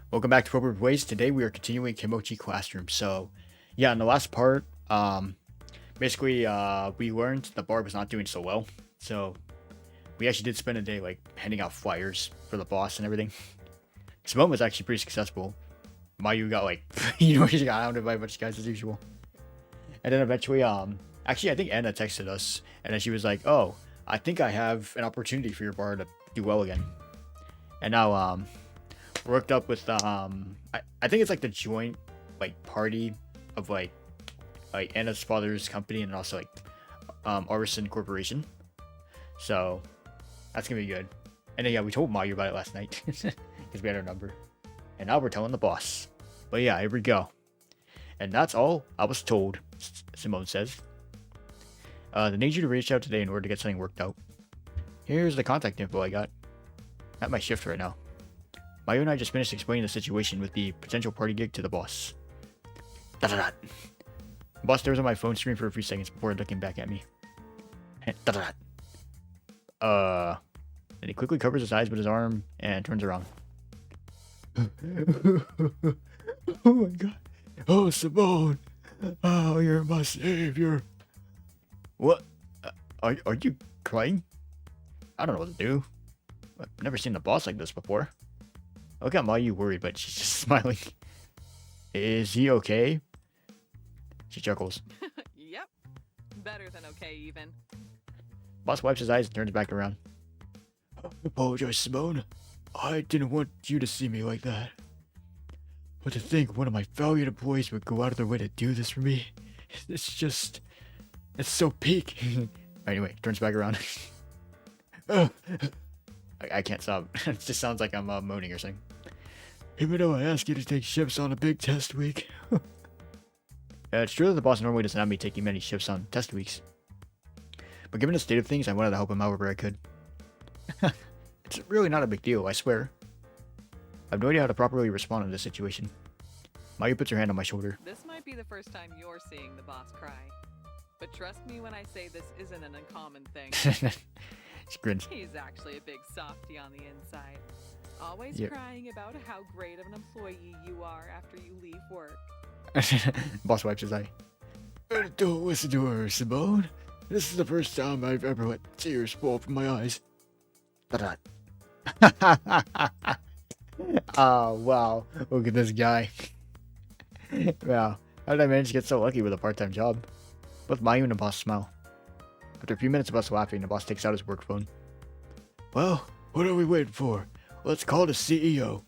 Welcome back to Appropriate Ways. Today we are continuing Kimochii Classroom. So, yeah, in the last part, basically, we learned the bar was not doing so well. So, we actually did spend a day, like, handing out flyers for the boss and everything. Simone was actually pretty successful. Mayu got, like, she got hounded by a bunch of guys as usual. And then eventually, actually, I think Anna texted us, and then she was like, oh, I think I have an opportunity for your bar to do well again. And now, worked up with I think it's like the joint like party of like Anna's father's company and also like Arison Corporation. So that's gonna be good. And then yeah, we told Mayu about it last night because we had her number. And now we're telling the boss. But yeah, here we go. And that's all I was told, Simone says. They need you to reach out today in order to get something worked out. Here's the contact info I got. At my shift right now. Mayu and I just finished explaining the situation with the potential party gig to the boss. Da-da-da. The boss stares at my phone screen for a few seconds before looking back at me. Da-da-da. And he quickly covers his eyes with his arm and turns around. Oh my god. Oh, Simone. Oh, you're my savior. What? Are you crying? I don't know what to do. I've never seen the boss like this before. Look at Mayu worried, but she's just smiling. Is he okay? She chuckles. Yep. Better than okay, even. Boss wipes his eyes and turns back around. I apologize, Simone. I didn't want you to see me like that. But to think one of my valued employees would go out of their way to do this for me, it's just... It's so peak. Anyway, turns back around. I can't stop. It just sounds like I'm moaning or something. Even though I asked you to take shifts on a big test week. It's true that the boss normally doesn't have me taking many shifts on test weeks. But given the state of things, I wanted to help him however I could. It's really not a big deal, I swear. I have no idea how to properly respond in this situation. Mayu puts her hand on my shoulder. This might be the first time you're seeing the boss cry. But trust me when I say this isn't an uncommon thing. She grins. He's actually a big softy on the inside. Always Yep. crying about how great of an employee you are after you leave work. Boss wipes his eye. Don't listen to her, Simone. This is the first time I've ever let tears fall from my eyes. Oh, wow. Look at this guy. Wow. How did I manage to get so lucky with a part-time job? Both Mayu and the boss smile. After a few minutes of us laughing, the boss takes out his work phone. Well, what are we waiting for? Let's call the CEO.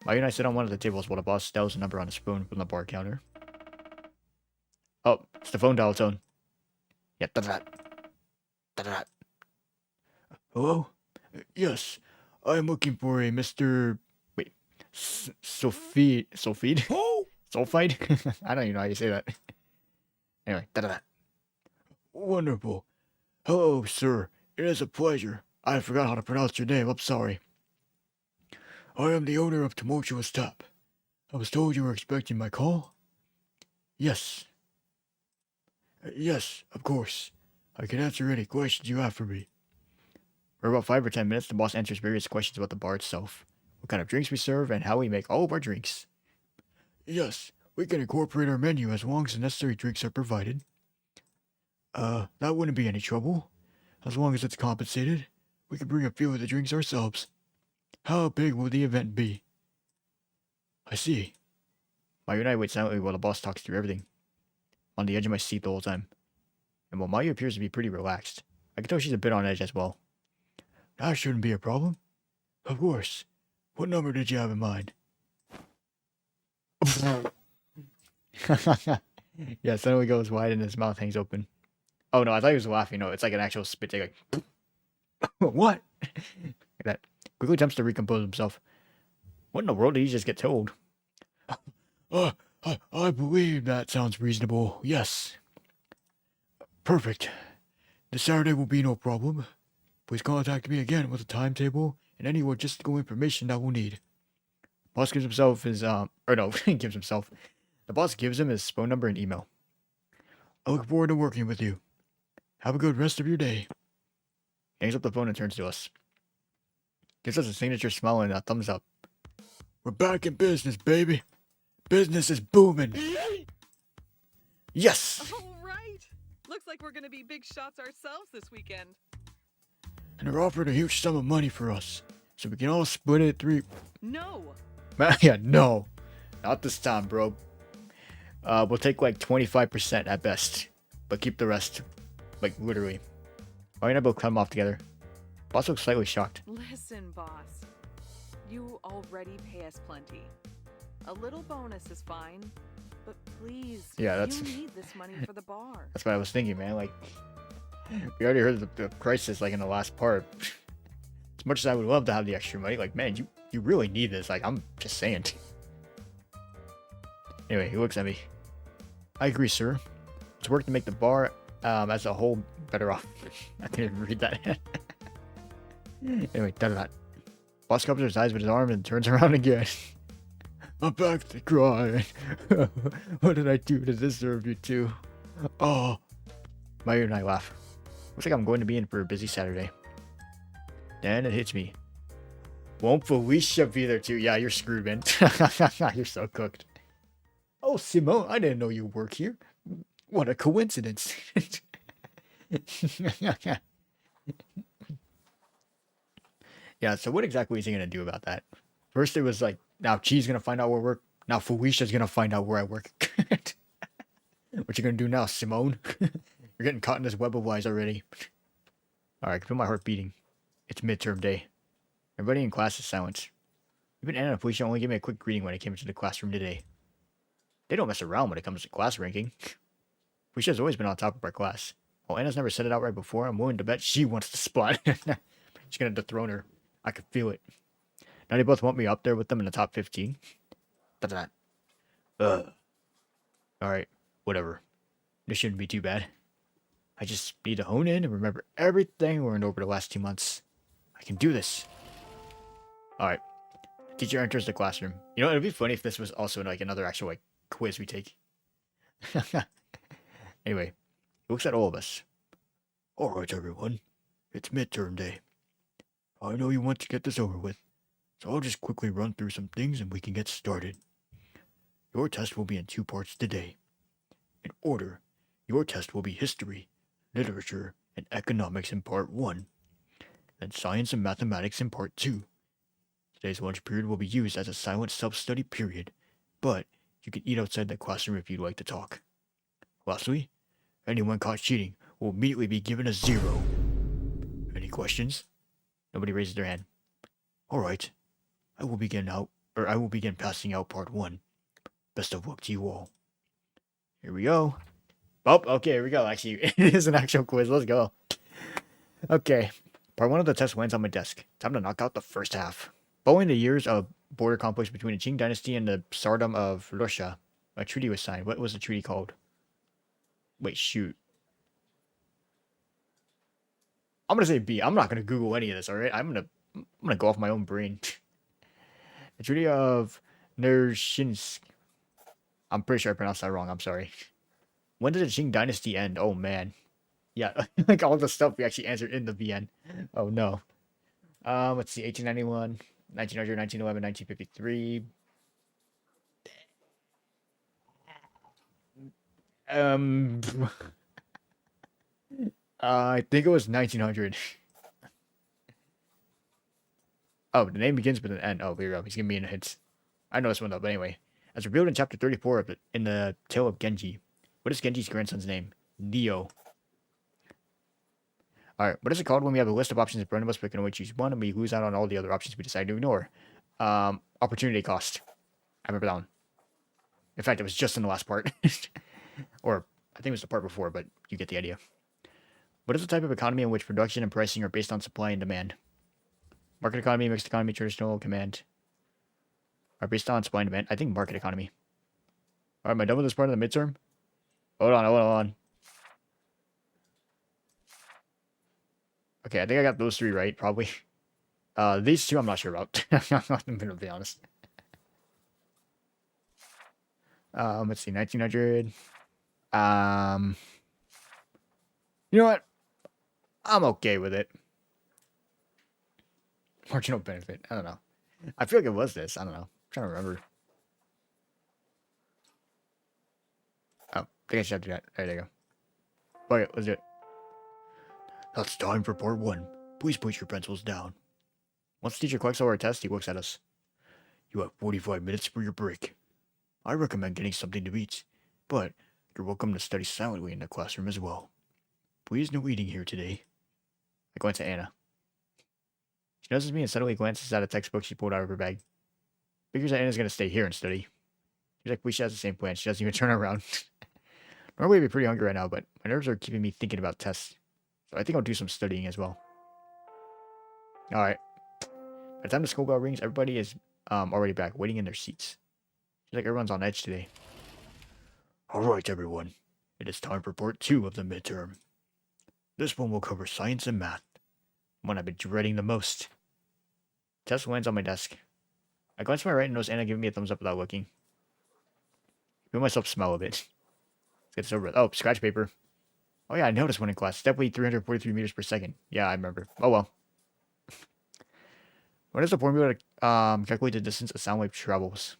Mayu and I sit on one of the tables while the boss dials a number on his phone from the bar counter. Oh, it's the phone dial tone. Yeah, da-da-da. Da-da-da. Hello? Yes, I'm looking for a Mr... Wait. Sulfide? Oh! Sulfide? I don't even know how you say that. Anyway, da-da-da. Wonderful. Hello, sir. It is a pleasure. I forgot how to pronounce your name. I'm sorry. I am the owner of Tumultuous Tap. I was told you were expecting my call? Yes. Yes, of course. I can answer any questions you have for me. For about 5 or 10 minutes, the boss answers various questions about the bar itself, what kind of drinks we serve, and how we make all of our drinks. Yes, we can incorporate our menu as long as the necessary drinks are provided. That wouldn't be any trouble. As long as it's compensated, we can bring a few of the drinks ourselves. How big will the event be? I see. Mayu and I wait silently while the boss talks through everything. On the edge of my seat the whole time. And while Mayu appears to be pretty relaxed, I can tell she's a bit on edge as well. That shouldn't be a problem. Of course. What number did you have in mind? Yeah, suddenly goes wide and his mouth hangs open. Oh no, I thought he was laughing. No, it's like an actual spit take. Like, what? Like that. Quickly attempts to recompose himself. What in the world did he just get told? I believe that sounds reasonable. Yes. Perfect. This Saturday will be no problem. Please contact me again with a timetable and any logistical information that we'll need. Boss gives himself his, he gives himself. The boss gives him his phone number and email. I look forward to working with you. Have a good rest of your day. He hangs up the phone and turns to us. Gives us a signature smile and a thumbs up. We're back in business, baby. Business is booming. Yes! All right. Looks like we're gonna be big shots ourselves this weekend. And they're offering a huge sum of money for us. So we can all split it 3... No. Yeah, no. Not this time, bro. We'll take like 25% at best. But keep the rest. Like, literally. Why don't I both come off together? Boss looks slightly shocked. Listen, boss. You already pay us plenty. A little bonus is fine. But please, Yeah, that's... you need this money for the bar. That's what I was thinking, man. Like, we already heard the crisis, like, in the last part. As much as I would love to have the extra money, like, man, you really need this. Like, I'm just saying. Anyway, he looks at me. I agree, sir. It's work to make the bar, as a whole, better off. I didn't read that. Anyway, da-da-da. Boss covers his eyes with his arm and turns around again. I'm back to cry. What did I do to deserve you two? Oh. Mayu and I laugh. Looks like I'm going to be in for a busy Saturday. Then it hits me. Won't Felicia be there too? Yeah, you're screwed, man. You're so cooked. Oh, Simone, I didn't know you work here. What a coincidence. Yeah, so what exactly is he going to do about that? First it was like, now Chi's going to find out where I work. Now Felicia's going to find out where I work. What you going to do now, Simone? You're getting caught in this web of lies already. Alright, I can feel my heart beating. It's midterm day. Everybody in class is silent. Even Anna and Felicia only gave me a quick greeting when I came into the classroom today. They don't mess around when it comes to class ranking. Felicia's always been on top of our class. While Anna's never said it outright before, I'm willing to bet she wants the spot. She's gonna dethrone her. I can feel it. Now they both want me up there with them in the top 15. Ugh. Alright, whatever. This shouldn't be too bad. I just need to hone in and remember everything we learned over the last 2 months. I can do this. Alright. Teacher enters the classroom. You know, it'd be funny if this was also like another actual like quiz we take. Anyway, he looks at all of us. Alright, everyone. It's midterm day. I know you want to get this over with, so I'll just quickly run through some things and we can get started. Your test will be in 2 parts today. In order, your test will be history, literature, and economics in part 1, then science and mathematics in part 2. Today's lunch period will be used as a silent self-study period, but you can eat outside the classroom if you'd like to talk. Lastly, anyone caught cheating will immediately be given a 0. Any questions? Nobody raises their hand. Alright, I will begin passing out part 1. Best of luck to you all. Here we go. Oh, okay, here we go. Actually, it is an actual quiz. Let's go. Okay, part 1 of the test lands on my desk. Time to knock out the first half. Following the years of border conflicts between the Qing dynasty and the Tsardom of Russia, a treaty was signed. What was the treaty called? Wait, shoot. I'm gonna say B. I'm not gonna Google any of this, alright? I'm gonna go off my own brain. The Treaty of Nershinsk. I'm pretty sure I pronounced that wrong. I'm sorry. When did the Qing dynasty end? Oh, man. Yeah, like all the stuff we actually answered in the VN. Oh, no. Let's see. 1891, 1900, 1911, 1953. I think it was 1900. Oh, the name begins with an N. Oh, here we go. He's giving me a hint. I know this one though, but anyway. As revealed in chapter 34 in the Tale of Genji. What is Genji's grandson's name? Neo. Alright, what is it called when we have a list of options in front of us, but we can only choose one, and we lose out on all the other options we decide to ignore? Opportunity cost. I remember that one. In fact, it was just in the last part. Or, I think it was the part before, but you get the idea. What is the type of economy in which production and pricing are based on supply and demand? Market economy, mixed economy, traditional command. Are based on supply and demand. I think market economy. Alright, am I done with this part of the midterm? Hold on. Okay, I think I got those 3 right, probably. These 2 I'm not sure about. I'm gonna be honest. Let's see, 1900. You know what? I'm okay with it. Marginal benefit. I don't know. I feel like it was this. I don't know. trying to remember. Oh, I think I should have to do that. There you go. Okay, let's do it. That's time for part 1. Please put your pencils down. Once the teacher collects all our tests, he looks at us. You have 45 minutes for your break. I recommend getting something to eat, but you're welcome to study silently in the classroom as well. Please no eating here today. I glance at Anna. She notices me and suddenly glances at a textbook she pulled out of her bag. Figures that Anna's going to stay here and study. She's like, Felicia has the same plan. She doesn't even turn around. Normally I'd be pretty hungry right now, but my nerves are keeping me thinking about tests. So I think I'll do some studying as well. Alright. By the time the school bell rings, everybody is already back, waiting in their seats. It's like everyone's on edge today. Alright, everyone. It is time for part 2 of the midterm. This one will cover science and math. One I've been dreading the most. Test lands on my desk. I glance to my right and notice Anna giving me a thumbs up without looking. I feel myself smell a bit. Let's get this over with. Oh, scratch paper. Oh yeah, I noticed one in class. Step weight 343 meters per second. Yeah, I remember. Oh well. What is the formula to calculate the distance a sound wave travels?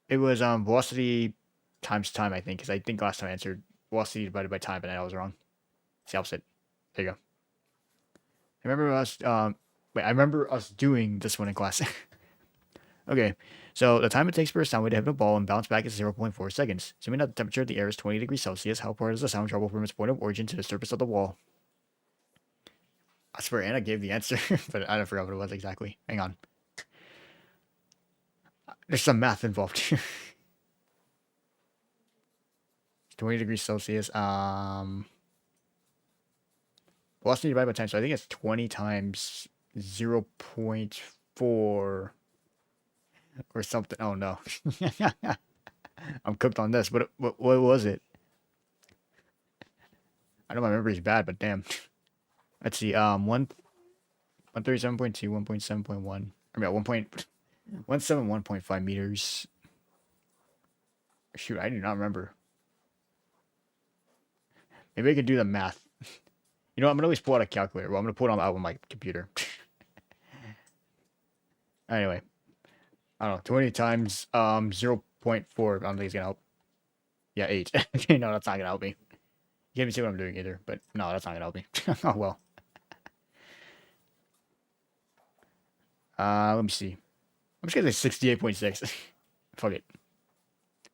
It was velocity times time, I think, because I think last time I answered velocity divided by time, but I was wrong. It's the opposite. There you go. I remember us doing this one in class. Okay, so the time it takes for a sound wave to hit a ball and bounce back is 0.4 seconds. Assuming that the temperature of the air is 20 degrees Celsius, how far does the sound travel from its point of origin to the surface of the wall? I swear Anna gave the answer, but I don't forget what it was exactly. Hang on. There's some math involved here. 20 degrees Celsius. Velocity divided by time, so I think it's 20 times 0.4 or something. Oh no. I'm cooked on this. What was it? I know my memory is bad, but damn. Let's see. 137.2, 1.7.1. I mean, 171.5 meters. Shoot, I do not remember. Maybe I could do the math. You know, I'm gonna always pull out a calculator. Well, I'm gonna pull it out on my computer. Anyway, I don't know. 20 times 0.4. I don't think it's gonna help. Yeah, 8. Okay, no, that's not gonna help me. You can't even see what I'm doing either. But no, that's not gonna help me. Oh well. Let me see. I'm just gonna say 68.6. Fuck it.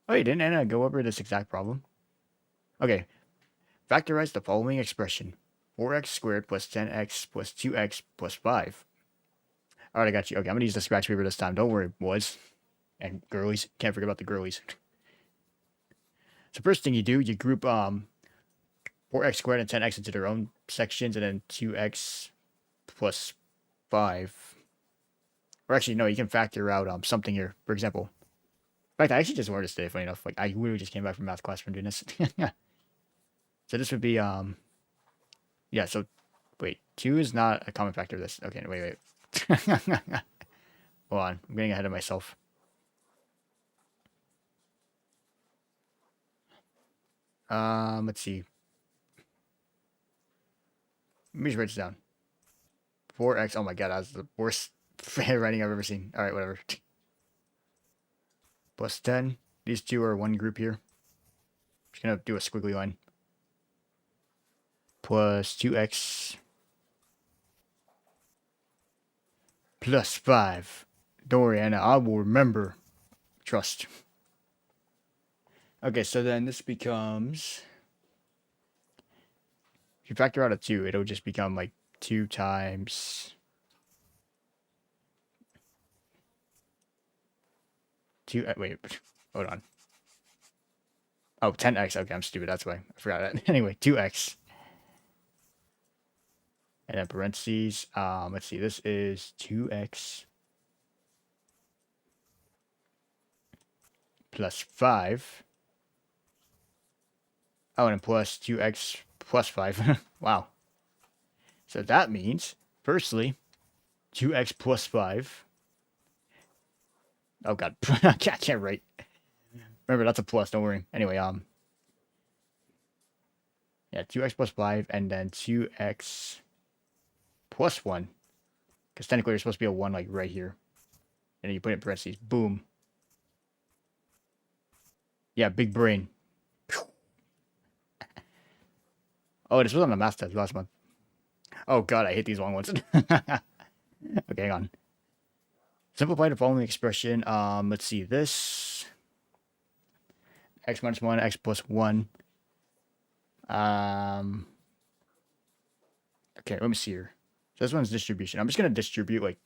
Oh, you didn't Anna go over this exact problem? Okay. Factorize the following expression. 4x squared plus 10x plus 2x plus 5. Alright, I got you. Okay, I'm gonna use the scratch paper this time. Don't worry, boys. And girlies. Can't forget about the girlies. So first thing you do, you group 4x squared and 10x into their own sections, and then 2x plus 5. Or actually, no, you can factor out something here. For example. In fact, I actually just learned this today, funny enough. Like, I literally just came back from math class from doing this. So this would be, yeah, so, wait, 2 is not a common factor of this. Okay, wait. Hold on, I'm getting ahead of myself. Let's see. Let me just write this down. 4x, oh my god, that's the worst writing I've ever seen. Alright, whatever. Plus 10. These two are one group here. Just gonna do a squiggly line. Plus 2x. Plus 5. Don't worry, Anna, I will remember. Trust. Okay, so then this becomes... If you factor out a 2, it'll just become like 2 times... 2... Wait, hold on. Oh, 10x. Okay, I'm stupid. That's why. I forgot that. Anyway, 2x. And then parentheses. Let's see. This is 2x plus 5. Oh, and plus 2x plus 5. Wow. So that means, firstly, 2x plus 5. Oh, God. I can't write. Remember, that's a plus. Don't worry. Anyway, yeah, 2x plus 5, and then 2x plus 1. Because technically there's supposed to be a 1, like, right here. And then you put it in parentheses. Boom. Yeah, big brain. Oh, this was on the math test last month. Oh god, I hate these long ones. Okay, hang on. Simplify the following expression. Let's see this. X minus 1, x plus 1. Okay, let me see here. So this one's distribution. I'm just gonna distribute like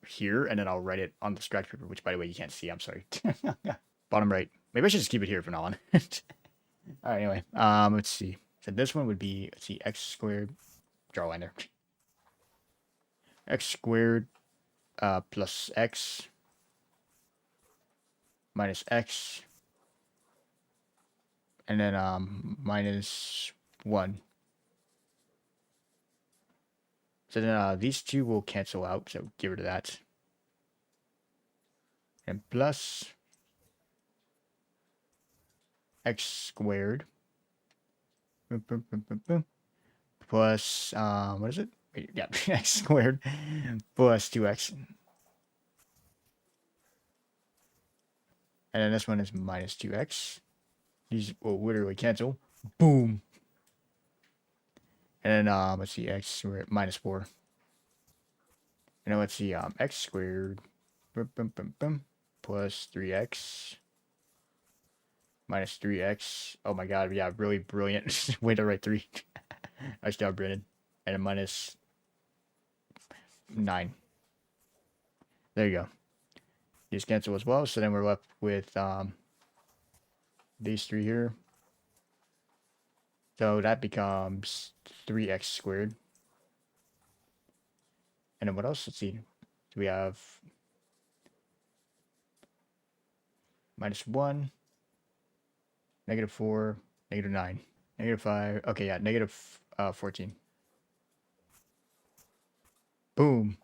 here, and then I'll write it on the scratch paper, which by the way you can't see. I'm sorry. Bottom right. Maybe I should just keep it here from now on. All right. Anyway, let's see. So this one would be, let's see, x squared. Draw a line there. X squared plus x minus x, and then minus 1. So then these two will cancel out, so get rid of that. And plus x squared plus, what is it? Wait, yeah, x squared plus 2x. And then this one is minus 2x. These will literally cancel. Boom. And then, let's see, x squared minus 4. And then let's see, x squared plus 3x minus 3x. Oh my god, yeah, really brilliant. Way to write 3. Nice job, Brennan. And then minus 9. There you go. These cancel as well, so then we're left with these 3 here. So that becomes 3x squared. And then what else? Let's see. So we have minus 1, negative 4, negative 9, negative 5. Okay, yeah, negative 14. Boom.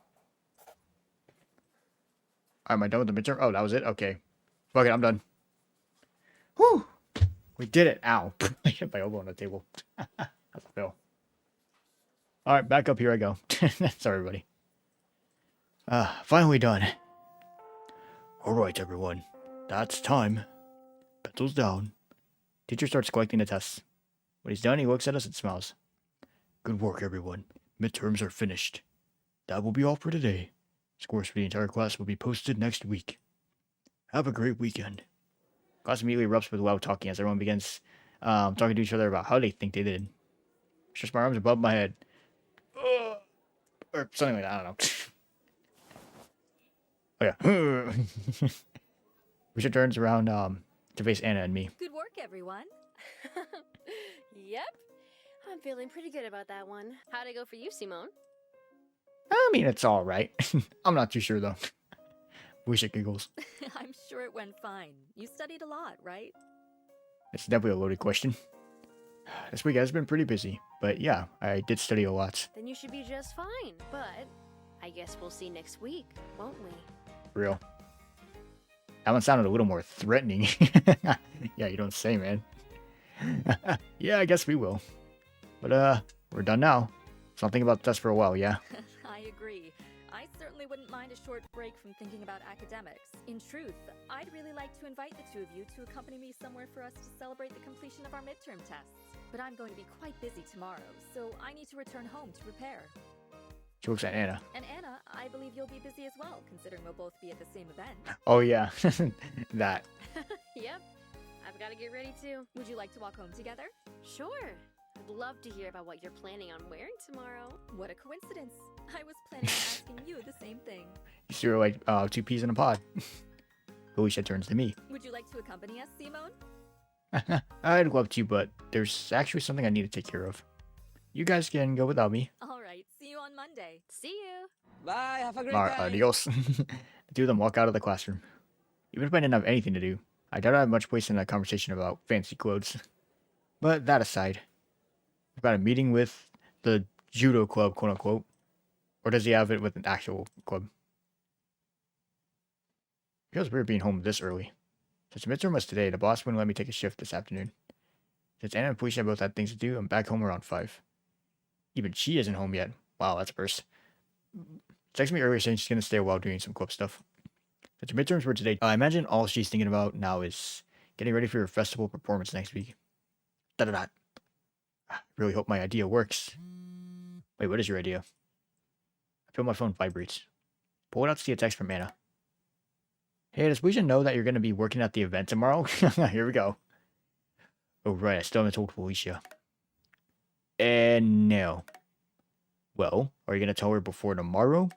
Am I done with the midterm? Oh, that was it? Okay. Fuck it, I'm done. Whew. We did it. Ow. I hit my elbow on the table. That's a fail. Alright, back up. Here I go. Sorry, everybody. Finally done. Alright, everyone. That's time. Pencils down. Teacher starts collecting the tests. When he's done, he looks at us and smiles. Good work, everyone. Midterms are finished. That will be all for today. Scores for the entire class will be posted next week. Have a great weekend. Class immediately erupts with loud talking as everyone begins talking to each other about how they think they did. Stretch my arms above my head. Or something like that, I don't know. Oh yeah. Risha turns around to face Anna and me. Good work, everyone. Yep. I'm feeling pretty good about that one. How'd it go for you, Simone? I mean, it's alright. I'm not too sure, though. Risha giggles. I'm sure it went fine. You studied a lot, right? It's definitely a loaded question. This week has been pretty busy, but yeah, I did study a lot. Then you should be just fine. But I guess we'll see next week, won't we? Real. That one sounded a little more threatening. Yeah, you don't say, man. Yeah, I guess we will. But, we're done now. So I'll think about the test for a while, yeah? I agree. I certainly wouldn't mind a short break from thinking about academics. In truth, I'd really like to invite the two of you to accompany me somewhere for us to celebrate the completion of our midterm tests. But I'm going to be quite busy tomorrow, so I need to return home to prepare. She looks at Anna. And Anna, I believe you'll be busy as well, considering we'll both be at the same event. Oh, yeah. That. Yep. I've got to get ready too. Would you like to walk home together? Sure. I'd love to hear about what you're planning on wearing tomorrow. What a coincidence. I was planning on asking you the same thing. You see her like 2 peas in a pod. Felicia turns to me. Would you like to accompany us, Simone? I'd love to, but there's actually something I need to take care of. You guys can go without me. All right. See you on Monday. See you. Bye, have a great Alright, time. adios. The two of them walk out of the classroom. Even if I didn't have anything to do, I doubt I have much place in a conversation about fancy clothes. But that aside, I've got a meeting with the judo club, quote unquote. Or does he have it with an actual club? Feels weird being home this early. Since midterm was today, the boss wouldn't let me take a shift this afternoon. Since Anna and Felicia both had things to do, I'm back home around 5. Even she isn't home yet. Wow, that's a burst. Texted me earlier saying she's gonna stay a while doing some club stuff. Since your midterms were today, I imagine all she's thinking about now is getting ready for your festival performance next week. Da da da. I really hope my idea works. Wait, what is your idea? I feel my phone vibrates. Pull it out to see a text from Anna. Hey, does Felicia know that you're going to be working at the event tomorrow? Here we go. Oh, right, I still haven't told Felicia. And no. Well, are you going to tell her before tomorrow?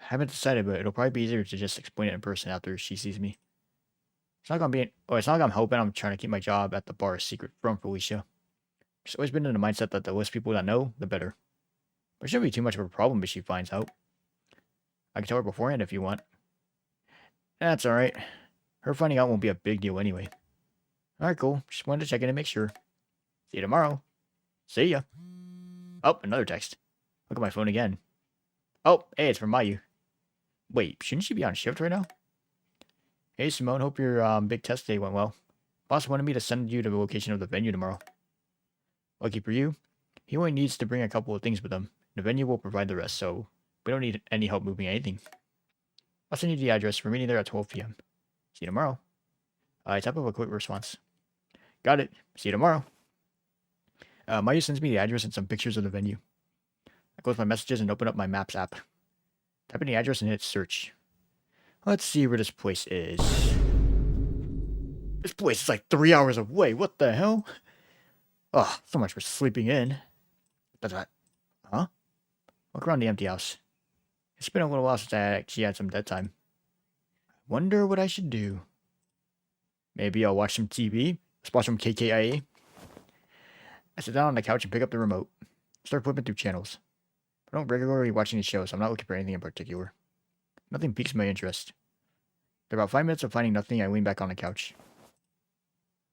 I haven't decided, but it'll probably be easier to just explain it in person after she sees me. It's not it's not like I'm hoping I'm trying to keep my job at the bar a secret from Felicia. She's always been in the mindset that the less people that know, the better. But it shouldn't be too much of a problem if she finds out. I can tell her beforehand if you want. That's alright. Her finding out won't be a big deal anyway. Alright, cool. Just wanted to check in and make sure. See you tomorrow. See ya. Oh, another text. Look at my phone again. Oh, hey, it's from Mayu. Wait, shouldn't she be on shift right now? Hey, Simone, hope your big test day went well. Boss wanted me to send you to the location of the venue tomorrow. Lucky for you, he only needs to bring a couple of things with him. The venue will provide the rest, so we don't need any help moving anything. I'll send you the address. We're meeting there at 12 p.m. See you tomorrow. I type up a quick response. Got it. See you tomorrow. Mayu sends me the address and some pictures of the venue. I close my messages and open up my Maps app. Type in the address and hit search. Let's see where this place is. This place is like 3 hours away. What the hell? Oh, so much for sleeping in. Huh? Look around the empty house. It's been a little while since I actually had some dead time. Wonder what I should do. Maybe I'll watch some TV. Let's watch some KKIA. I sit down on the couch and pick up the remote. Start flipping through channels. I don't regularly watch any shows, so I'm not looking for anything in particular. Nothing piques my interest. After about 5 minutes of finding nothing, I lean back on the couch.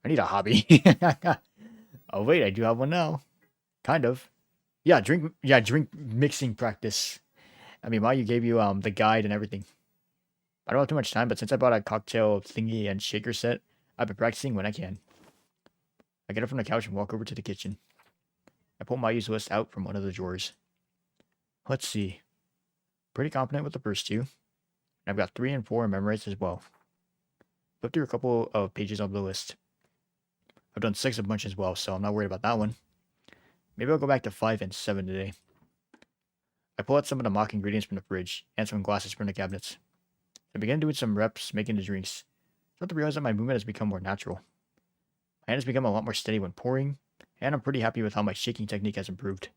I need a hobby. Oh wait, I do have one now. Kind of. Yeah, drink mixing practice. I mean, Mayu gave you the guide and everything. I don't have too much time, but since I bought a cocktail thingy and shaker set, I've been practicing when I can. I get up from the couch and walk over to the kitchen. I pull Mayu's list out from one of the drawers. Let's see. Pretty confident with the first two. I've got 3 and 4 memorized as well. Flip through a couple of pages of the list. I've done 6 a bunch as well, so I'm not worried about that one. Maybe I'll go back to 5 and 7 today. I pull out some of the mock ingredients from the fridge and some glasses from the cabinets. I begin doing some reps making the drinks. I start to realize that my movement has become more natural. My hand has become a lot more steady when pouring, and I'm pretty happy with how my shaking technique has improved.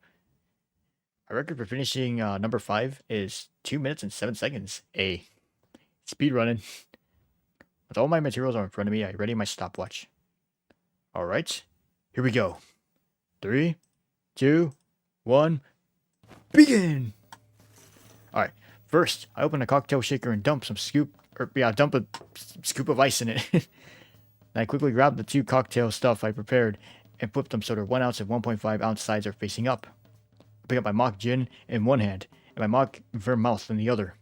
My record for finishing number 5 is 2 minutes and 7 seconds. Speed running. With all my materials are in front of me, I ready my stopwatch. Alright, here we go. 3, 2, 1, begin! Alright, first, I open a cocktail shaker and dump a scoop of ice in it. Then I quickly grab the 2 cocktail stuff I prepared and flip them so their 1 ounce and 1.5 ounce sides are facing up. I pick up my mock gin in one hand and my mock vermouth in the other.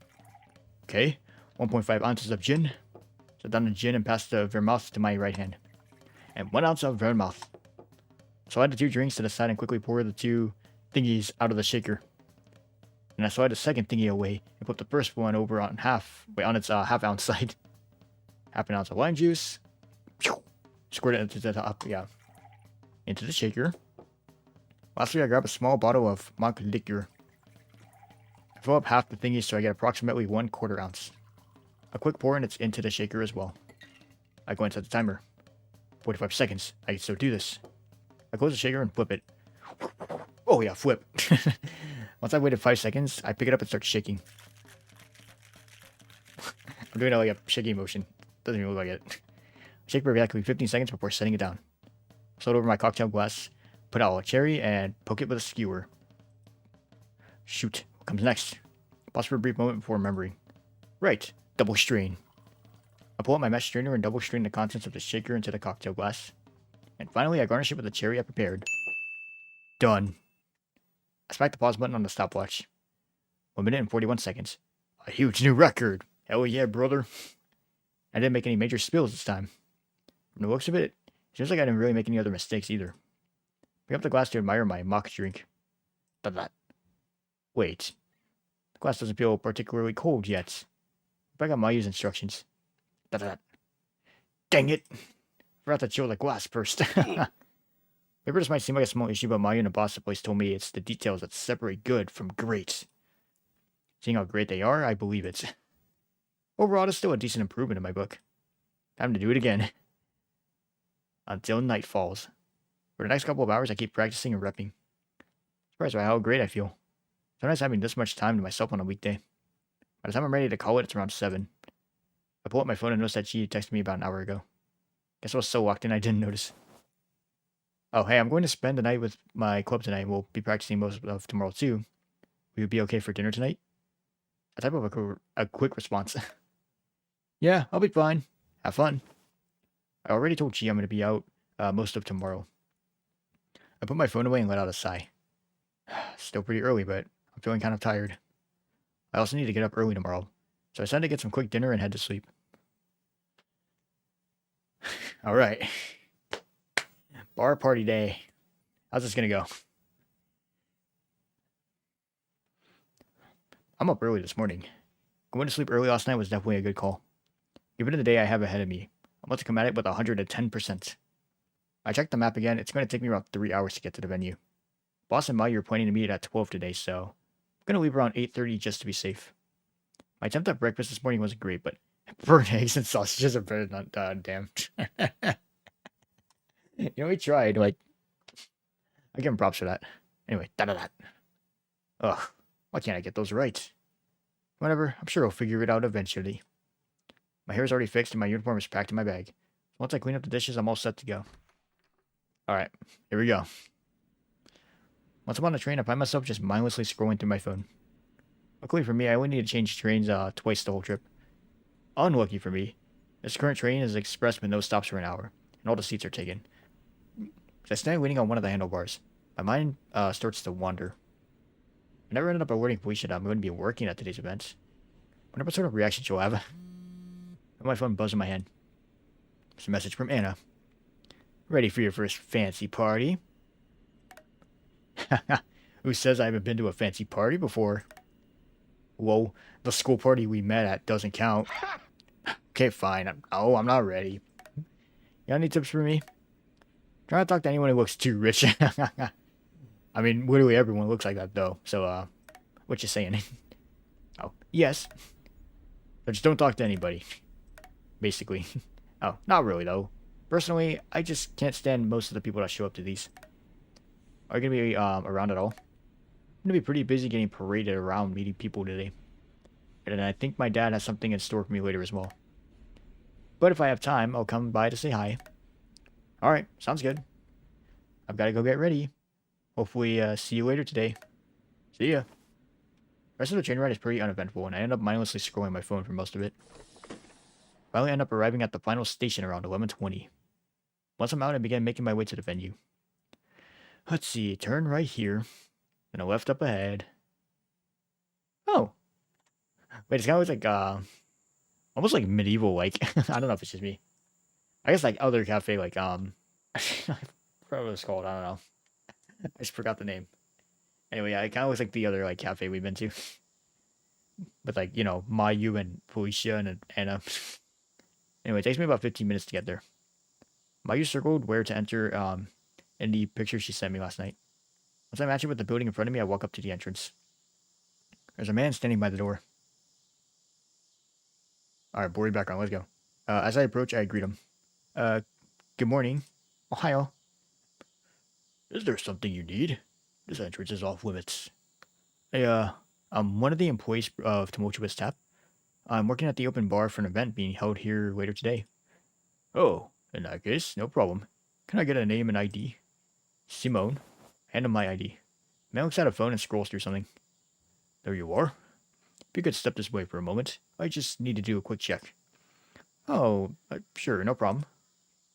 Okay, 1.5 ounces of gin. Set down the gin and pass the vermouth to my right hand. And 1 ounce of vermouth. So I add the 2 drinks to the side and quickly pour the 2 thingies out of the shaker. And I slide the second thingy away and put the first one over on its half ounce side. Half an ounce of lime juice. Squirt it into the top, into the shaker. Lastly, I grab a small bottle of mock liquor. I fill up half the thingies so I get approximately 1/4 ounce. A quick pour and it's into the shaker as well. I go and set the timer. 45 seconds. I can still do this. I close the shaker and flip it. Oh yeah, flip. Once I waited 5 seconds, I pick it up and start shaking. I'm doing it like a shaking motion. Doesn't even look like it. Shake for exactly 15 seconds before setting it down. Float over my cocktail glass, put out a cherry, and poke it with a skewer. Shoot, what comes next? Pause for a brief moment before remembering. Right, double strain. I pull out my mesh strainer and double strain the contents of the shaker into the cocktail glass. And finally, I garnish it with the cherry I prepared. Done. I smack the pause button on the stopwatch. 1 minute and 41 seconds. A huge new record. Hell yeah, brother. I didn't make any major spills this time. From the looks of it, it seems like I didn't really make any other mistakes either. Pick up the glass to admire my mock drink. Wait. The glass doesn't feel particularly cold yet. But I got Mayu's instructions. Da-da-da. Dang it! Forgot to chill the glass first. Maybe this might seem like a small issue, but Mayu and the boss at the place told me it's the details that separate good from great. Seeing how great they are, I believe it. Overall, it's still a decent improvement in my book. Time to do it again. Until night falls. For the next couple of hours, I keep practicing and repping. Surprised by how great I feel. It's nice having this much time to myself on a weekday. By the time I'm ready to call it, it's around 7. I pull up my phone and notice that she texted me about an hour ago. Guess I was so locked in I didn't notice. Oh, hey, I'm going to spend the night with my club tonight. We'll be practicing most of tomorrow too. Will you be okay for dinner tonight? I type of a quick response. Yeah, I'll be fine. Have fun. I already told Chi I'm going to be out most of tomorrow. I put my phone away and let out a sigh. Still pretty early, but I'm feeling kind of tired. I also need to get up early tomorrow, so I decided to get some quick dinner and head to sleep. Alright. Bar party day. How's this gonna go? I'm up early this morning. Going to sleep early last night was definitely a good call. Given the day I have ahead of me, I'm about to come at it with 110%. I checked the map again. It's going to take me around 3 hours to get to the venue. Boss and Mayu are planning to meet at 12 today, so I'm going to leave around 8:30 just to be safe. My attempt at breakfast this morning wasn't great, but burnt eggs and sausages are better than damn. You know, we tried. Like, I give him props for that. Anyway, da-da-da. Ugh, why can't I get those right? Whatever, I'm sure I'll figure it out eventually. My hair is already fixed and my uniform is packed in my bag. Once I clean up the dishes, I'm all set to go. Alright, here we go. Once I'm on the train, I find myself just mindlessly scrolling through my phone. Luckily for me, I only need to change trains twice the whole trip. Unlucky for me, this current train is express with no stops for an hour, and all the seats are taken. As I stand leaning on one of the handlebars, my mind starts to wander. I never ended up alerting Felicia that I'm going to be working at today's event. I wonder what sort of reaction she'll have. My phone buzzed in my hand. It's a message from Anna. Ready for your first fancy party? Who says I haven't been to a fancy party before? Whoa, the school party we met at doesn't count. Okay, fine. I'm not ready. You got any tips for me? Try not to talk to anyone who looks too rich. I mean, literally everyone looks like that, though. So, what you saying? Oh, yes. But just don't talk to anybody. Basically. Oh, not really, though. Personally, I just can't stand most of the people that show up to these. Are you going to be around at all? I'm going to be pretty busy getting paraded around meeting people today. And I think my dad has something in store for me later as well. But if I have time, I'll come by to say hi. Alright, sounds good. I've got to go get ready. Hopefully, see you later today. See ya. The rest of the train ride is pretty uneventful, and I end up mindlessly scrolling my phone for most of it. Finally end up arriving at the final station around 11:20. Once I'm out, I began making my way to the venue. Let's see, turn right here, and a left up ahead. Oh. Wait, it's kind of like, almost like medieval, like, I don't know if it's just me. I guess like other cafe, like, I forgot what it's called, I don't know. I just forgot the name. Anyway, yeah, it kind of looks like the other, like, cafe we've been to. With, like, you know, Mayu and Felicia and Anna. Anyway, it takes me about 15 minutes to get there. Mayu circled where to enter in the picture she sent me last night. Once I match it with the building in front of me, I walk up to the entrance. There's a man standing by the door. Alright, blurry background, let's go. As I approach, I greet him. Good morning. Ohio. Is there something you need? This entrance is off limits. I'm one of the employees of Tumultuous Tap. I'm working at the open bar for an event being held here later today. Oh, in that case, no problem. Can I get a name and ID? Simone. Hand him my ID. Man looks at a phone and scrolls through something. There you are. If you could step this way for a moment, I just need to do a quick check. Oh, sure, no problem.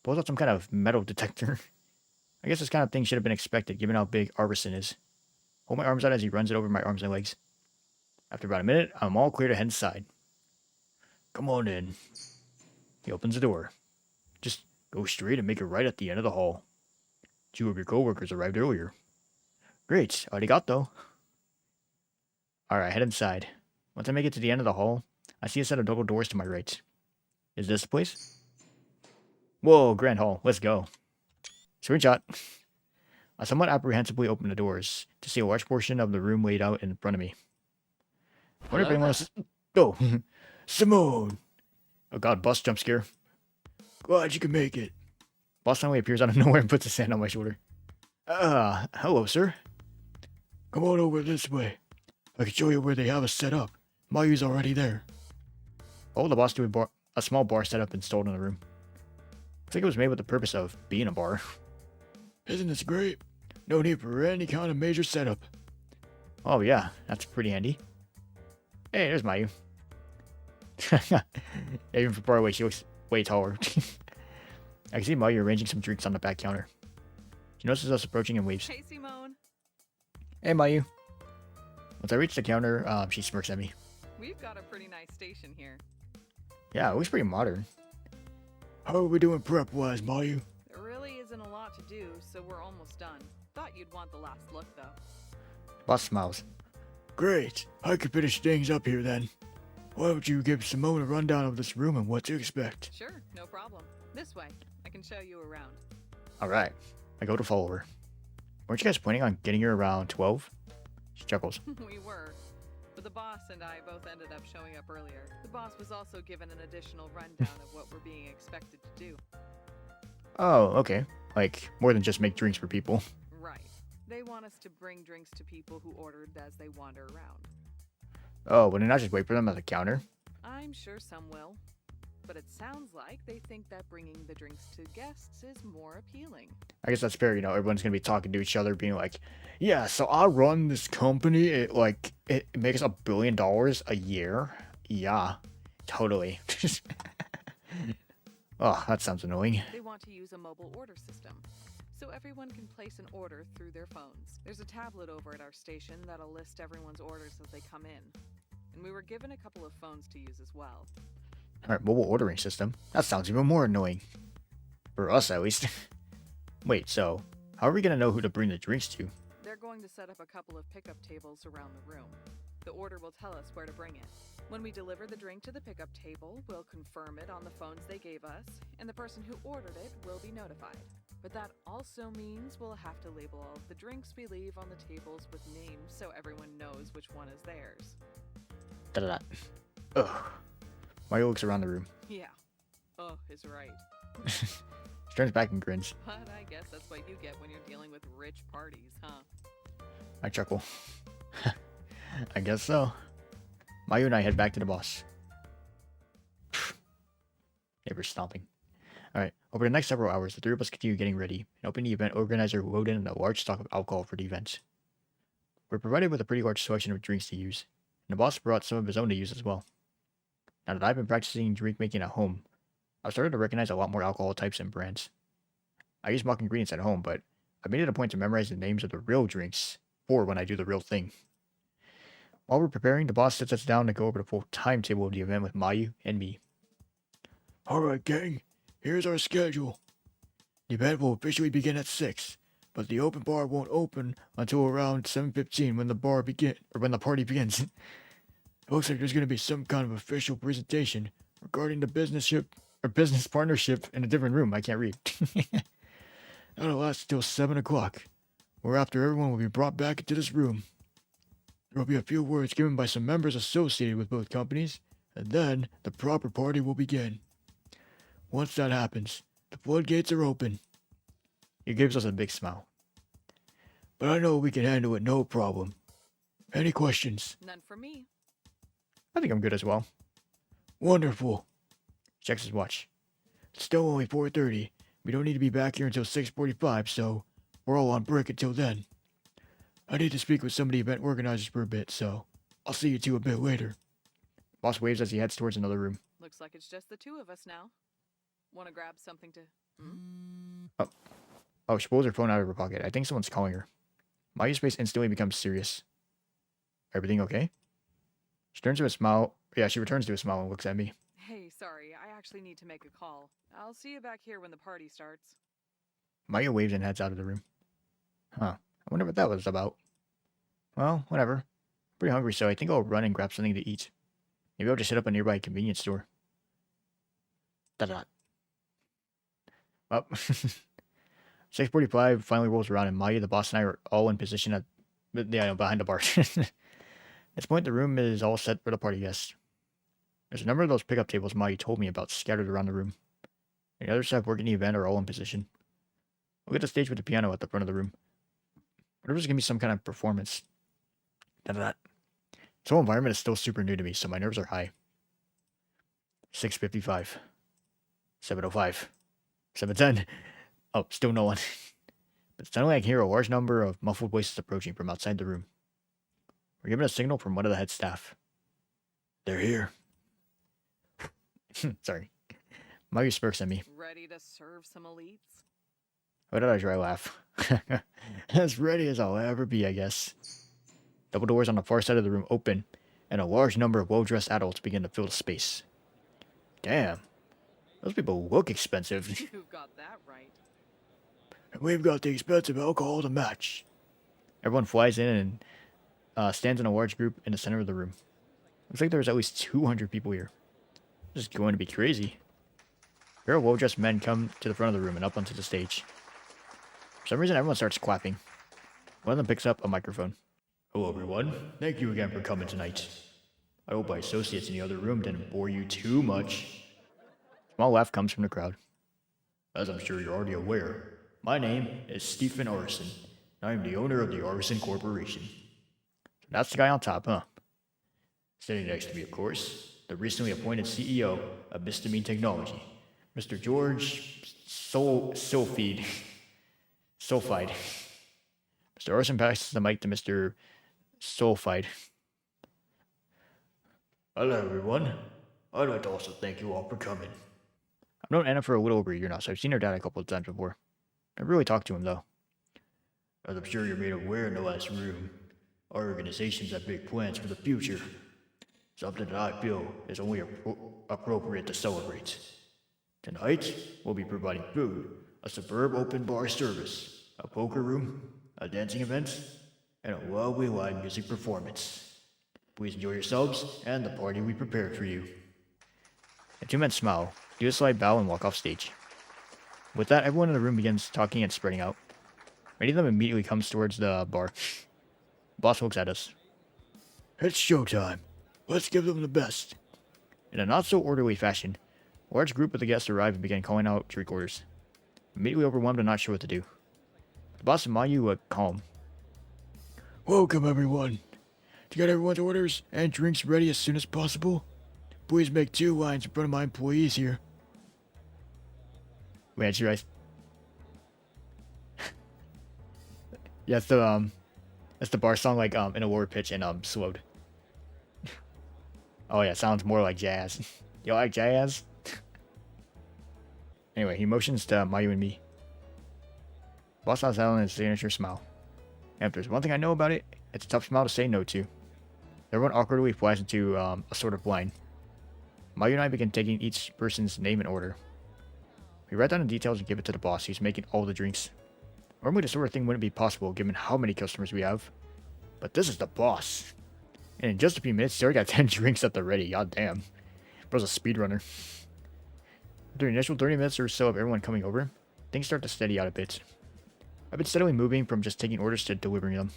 Pulls out some kind of metal detector. I guess this kind of thing should have been expected, given how big Arison is. Hold my arms out as he runs it over my arms and legs. After about a minute, I'm all clear to head inside. Come on in. He opens the door. Just go straight and make a right at the end of the hall. 2 of your coworkers arrived earlier. Great, arigato. Alright, head inside. Once I make it to the end of the hall, I see a set of double doors to my right. Is this the place? Whoa, Grand Hall. Let's go. Screenshot. I somewhat apprehensively opened the doors to see a large portion of the room laid out in front of me. I wonder if anyone else... Oh, Simone! Oh god, boss jump scare. Glad you can make it. Boss suddenly appears out of nowhere and puts his hand on my shoulder. Hello, sir. Come on over this way. I can show you where they have us set up. Mayu's already there. Oh, the boss to a small bar set up installed in the room. Looks like it was made with the purpose of being a bar. Isn't this great? No need for any kind of major setup. Oh yeah, that's pretty handy. Hey, there's Mayu. Even from far away, she looks way taller. I can see Mayu arranging some drinks on the back counter. She notices us approaching and waves. Hey, Simone. Hey, Mayu. Once I reach the counter, she smirks at me. We've got a pretty nice station here. Yeah, it looks pretty modern. How are we doing prep-wise, Mayu? There really isn't a lot to do, so we're almost done. Thought you'd want the last look, though. Boss smiles. Great. I could finish things up here then. Why don't you give Simone a rundown of this room and what to expect? Sure, no problem. This way. I can show you around. Alright. I go to follow her. Weren't you guys planning on getting here around 12? She chuckles. We were. But the boss and I both ended up showing up earlier. The boss was also given an additional rundown of what we're being expected to do. Oh, okay. Like, more than just make drinks for people. Right. They want us to bring drinks to people who ordered as they wander around. Oh, wouldn't I just wait for them at the counter? I'm sure some will. But it sounds like they think that bringing the drinks to guests is more appealing. I guess that's fair, you know, everyone's gonna be talking to each other, being like, yeah, so I run this company, it makes $1 billion a year. Yeah, totally. Oh, that sounds annoying. They want to use a mobile order system, so everyone can place an order through their phones. There's a tablet over at our station that'll list everyone's orders as they come in. And we were given a couple of phones to use as well. Alright, mobile ordering system? That sounds even more annoying. For us, at least. Wait, so, how are we gonna know who to bring the drinks to? They're going to set up a couple of pickup tables around the room. The order will tell us where to bring it. When we deliver the drink to the pickup table, we'll confirm it on the phones they gave us, and the person who ordered it will be notified. But that also means we'll have to label all of the drinks we leave on the tables with names so everyone knows which one is theirs. Da-da-da. Ugh. Mario looks around the room. Yeah. Oh, is right. She turns back and grins. But I guess that's what you get when you're dealing with rich parties, huh? I chuckle. I guess so. Mayu and I head back to the boss. Neighbor stomping. Alright, over the next several hours, the three of us continue getting ready and open the event organizer load in a large stock of alcohol for the event. We're provided with a pretty large selection of drinks to use, and the boss brought some of his own to use as well. Now that I've been practicing drink making at home, I've started to recognize a lot more alcohol types and brands. I use mock ingredients at home, but I've made it a point to memorize the names of the real drinks for when I do the real thing. While we're preparing, the boss sits us down to go over the full timetable of the event with Mayu and me. Alright gang, here's our schedule. The event will officially begin at 6, but the open bar won't open until around 7:15 when the party begins. It looks like there's going to be some kind of official presentation regarding the business partnership in a different room. I can't read. That'll last till 7 o'clock, whereafter everyone will be brought back into this room. There will be a few words given by some members associated with both companies, and then the proper party will begin. Once that happens, the floodgates are open. He gives us a big smile. But I know we can handle it no problem. Any questions? None for me. I think I'm good as well. Wonderful. Checks his watch. It's still only 4:30. We don't need to be back here until 6:45, so we're all on break until then. I need to speak with some of the event organizers for a bit, so I'll see you two a bit later. Boss waves as he heads towards another room. Looks like it's just the two of us now. Want to grab something to... Oh, she pulls her phone out of her pocket. I think someone's calling her. Mayu's face instantly becomes serious. Everything okay? She turns to a smile. Yeah, she returns to a smile and looks at me. Hey, sorry, I actually need to make a call. I'll see you back here when the party starts. Mayu waves and heads out of the room. Huh. I wonder what that was about. Well, whatever. I'm pretty hungry, so I think I'll run and grab something to eat. Maybe I'll just hit up a nearby convenience store. Da-da. Well, 6:45 finally rolls around, and Mayu, the boss, and I are all in position at behind the bar. At this point, the room is all set for the party guests. There's a number of those pickup tables Mayu told me about scattered around the room. The other staff working the event are all in position. Look at the stage with the piano at the front of the room. Whatever's gonna be some kind of performance. Da-da-da. This whole environment is still super new to me, so my nerves are high. 6:55. 7:05. 7:10. Oh, still no one. But suddenly I can hear a large number of muffled voices approaching from outside the room. We're given a signal from one of the head staff. They're here. Sorry. Mayu smirks at me. Ready to serve some elites? What did I dry laugh? As ready as I'll ever be, I guess. Double doors on the far side of the room open, and a large number of well-dressed adults begin to fill the space. Damn. Those people look expensive. You've got that right. And we've got the expensive alcohol to match. Everyone flies in and stands in a large group in the center of the room. Looks like there's at least 200 people here. This is going to be crazy. A pair of well-dressed men come to the front of the room and up onto the stage. For some reason, everyone starts clapping. One of them picks up a microphone. Hello, everyone. Thank you again for coming tonight. I hope my associates in the other room didn't bore you too much. A small laugh comes from the crowd. As I'm sure you're already aware, my name is Stephen Arison, and I am the owner of the Arison Corporation. So that's the guy on top, huh? Sitting next to me, of course, the recently appointed CEO of Mistamine Technology, Mr. George Sulfide. Mr. Arison passes the mic to Mr. Sulfide. Hello, everyone. I'd like to also thank you all for coming. I've known Anna for a little over a year now, so I've seen her dad a couple of times before. I've really talked to him, though. As I'm sure you're made aware in the last room, our organizations have big plans for the future. Something that I feel is only appropriate to celebrate. Tonight, we'll be providing food, a superb open bar service, a poker room, a dancing event, and a lovely live music performance. Please enjoy yourselves and the party we prepared for you. The two men smile, do a slight bow, and walk off stage. With that, everyone in the room begins talking and spreading out. Many of them immediately comes towards the bar. The boss looks at us. It's showtime. Let's give them the best. In a not-so-orderly fashion, a large group of the guests arrive and begin calling out drink orders. Immediately overwhelmed and not sure what to do. The boss and Mayu look calm. Welcome, everyone. To get everyone's orders and drinks ready as soon as possible, please make 2 lines in front of my employees here. Wait, that's right. Yeah, that's the bar song, like, in a lower pitch and, slowed. Oh yeah, sounds more like jazz. You like jazz? Anyway, he motions to Mayu and me. Boss has out on his signature smile. And if there's one thing I know about it, it's a tough smile to say no to. Everyone awkwardly flies into a sort of line. Mayu and I begin taking each person's name in order. We write down the details and give it to the boss, who's making all the drinks. Normally this sort of thing wouldn't be possible given how many customers we have. But this is the boss. And in just a few minutes, he already got 10 drinks at the ready. God damn. Bro's a speedrunner. After the initial 30 minutes or so of everyone coming over, things start to steady out a bit. I've been steadily moving from just taking orders to delivering them.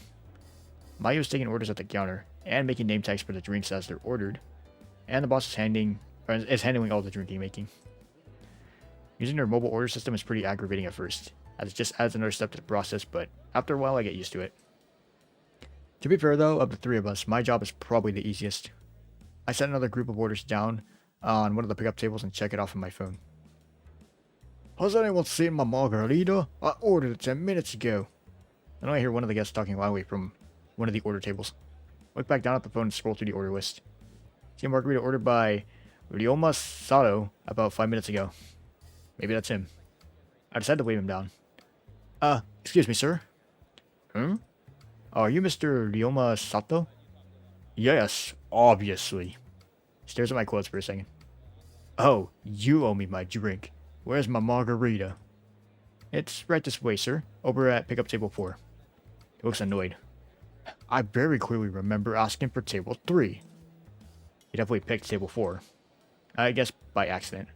Mayu is taking orders at the counter and making name tags for the drinks as they're ordered. And the boss is handling all the drinking making. Using their mobile order system is pretty aggravating at first, as it just adds another step to the process, but after a while I get used to it. To be fair though, of the 3 of us, my job is probably the easiest. I set another group of orders down on one of the pickup tables and check it off on my phone. Has anyone seen my margarita? I ordered it 10 minutes ago. Then I hear one of the guests talking loudly from one of the order tables. Look back down at the phone and scroll through the order list. See a margarita ordered by Ryoma Sato about 5 minutes ago. Maybe that's him. I decided to wave him down. Excuse me, sir? Are you Mr. Ryoma Sato? Yes, obviously. He stares at my clothes for a second. Oh, you owe me my drink. Where's my margarita? It's right this way, sir. Over at pickup table 4. He looks annoyed. I very clearly remember asking for table 3. You definitely picked table 4. I guess by accident.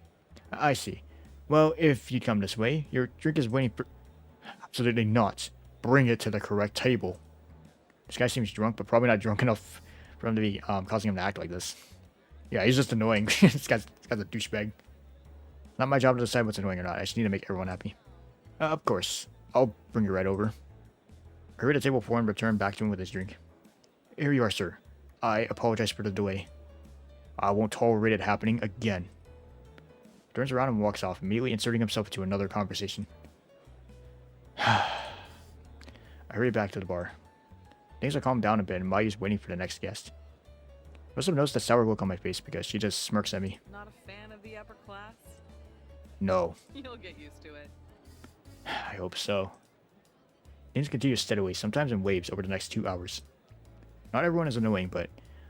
I see. Well, if you come this way, your drink is waiting for... Absolutely not. Bring it to the correct table. This guy seems drunk, but probably not drunk enough for him to be causing him to act like this. Yeah, he's just annoying. This guy's a douchebag. Not my job to decide what's annoying or not. I just need to make everyone happy. Of course. I'll bring you right over. Hurry to table 4 and return back to him with his drink. Here you are, sir. I apologize for the delay. I won't tolerate it happening again. Turns around and walks off, immediately inserting himself into another conversation. I hurry back to the bar. Things are calmed down a bit, and Mayu's waiting for the next guest. I also noticed the sour look on my face because she just smirks at me. Not a fan of the upper class? No. You'll get used to it. I hope so. Things continue steadily, sometimes in waves, over the next 2 hours. Not everyone is annoying, but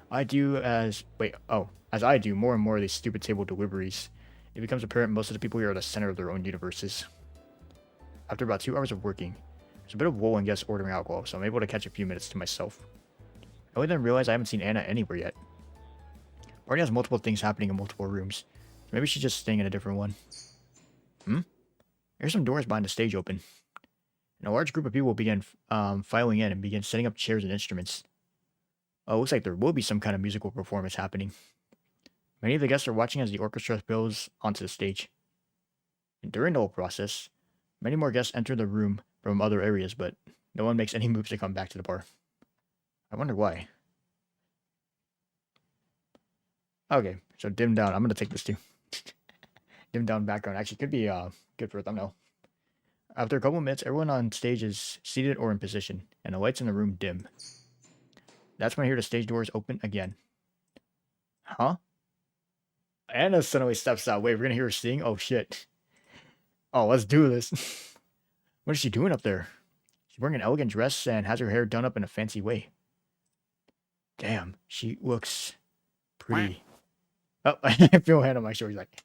as I do more and more of these stupid table deliveries, it becomes apparent most of the people here are the center of their own universes. After about 2 hours of working, there's a bit of lull in guests ordering alcohol, so I'm able to catch a few minutes to myself. I only then realize I haven't seen Anna anywhere yet. The party has multiple things happening in multiple rooms, so maybe she's just staying in a different one. There's some doors behind the stage open, and a large group of people begin filing in and begin setting up chairs and instruments. Oh, it looks like there will be some kind of musical performance happening. Many of the guests are watching as the orchestra builds onto the stage. And during the whole process, many more guests enter the room from other areas, but no one makes any moves to come back to the bar. I wonder why. Okay, so dim down. I'm going to take this too. Dim down background actually could be good for a thumbnail. After a couple of minutes, everyone on stage is seated or in position, and the lights in the room dim. That's when I hear the stage doors open again. Huh? Anna suddenly steps out. Wait, we're gonna hear her sing? Oh shit. Oh, let's do this. What is she doing up there? She's wearing an elegant dress and has her hair done up in a fancy way. Damn, she looks pretty. Oh, I feel a hand on my shoulder. He's like,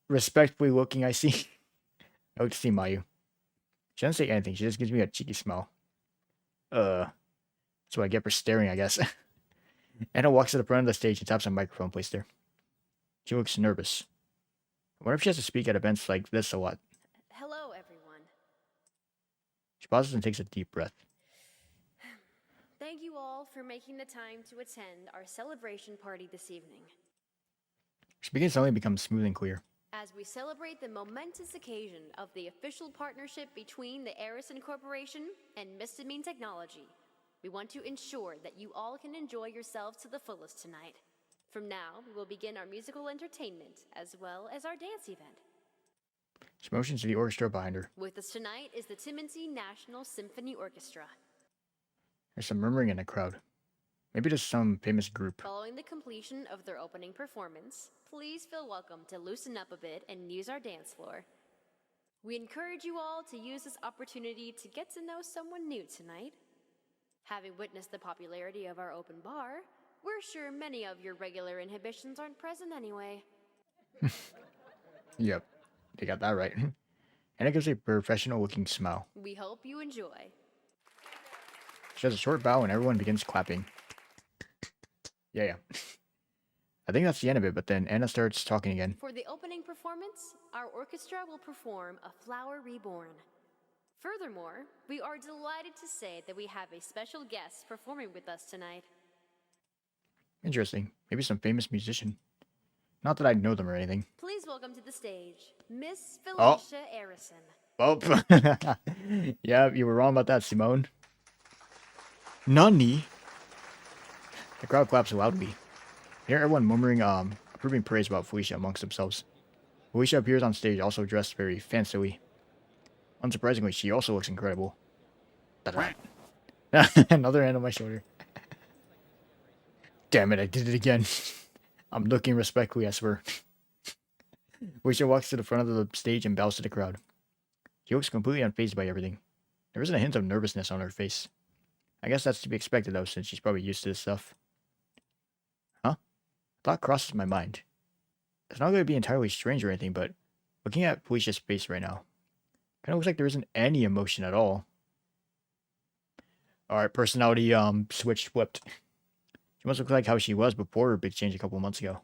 respectfully looking, I see. I look to see Mayu. She doesn't say anything. She just gives me a cheeky smile. That's what I get for staring, I guess. Anna walks to the front of the stage and taps a microphone placed there. She looks nervous. I wonder if she has to speak at events like this a lot. Hello, everyone. She pauses and takes a deep breath. Thank you all for making the time to attend our celebration party this evening. Speaking suddenly becomes smooth and clear. As we celebrate the momentous occasion of the official partnership between the Arison Corporation and Mistamine Technology, we want to ensure that you all can enjoy yourselves to the fullest tonight. From now, we will begin our musical entertainment as well as our dance event. She motions to the orchestra behind her. With us tonight is the Timmonsy National Symphony Orchestra. There's some murmuring in the crowd. Maybe just some famous group. Following the completion of their opening performance, please feel welcome to loosen up a bit and use our dance floor. We encourage you all to use this opportunity to get to know someone new tonight. Having witnessed the popularity of our open bar, we're sure many of your regular inhibitions aren't present anyway. Yep, they got that right. Anna gives a professional-looking smile. We hope you enjoy. She does a short bow and everyone begins clapping. Yeah. I think that's the end of it, but then Anna starts talking again. For the opening performance, our orchestra will perform A Flower Reborn. Furthermore, we are delighted to say that we have a special guest performing with us tonight. Interesting. Maybe some famous musician. Not that I know them or anything. Please welcome to the stage, Miss Felicia Arison. Oh. Yeah, you were wrong about that, Simone. Nani? The crowd claps loudly. You hear everyone murmuring approving praise about Felicia amongst themselves. Felicia appears on stage also dressed very fancily. Unsurprisingly, she also looks incredible. Another hand on my shoulder. Damn it, I did it again. I'm looking respectfully, I swear. Felicia walks to the front of the stage and bows to the crowd. She looks completely unfazed by everything. There isn't a hint of nervousness on her face. I guess that's to be expected though, since she's probably used to this stuff. Huh? Thought crosses my mind. It's not going to be entirely strange or anything, but looking at Felicia's face right now, kind of looks like there isn't any emotion at all. Alright, personality switch flipped. She must look like how she was before her big change a couple months ago.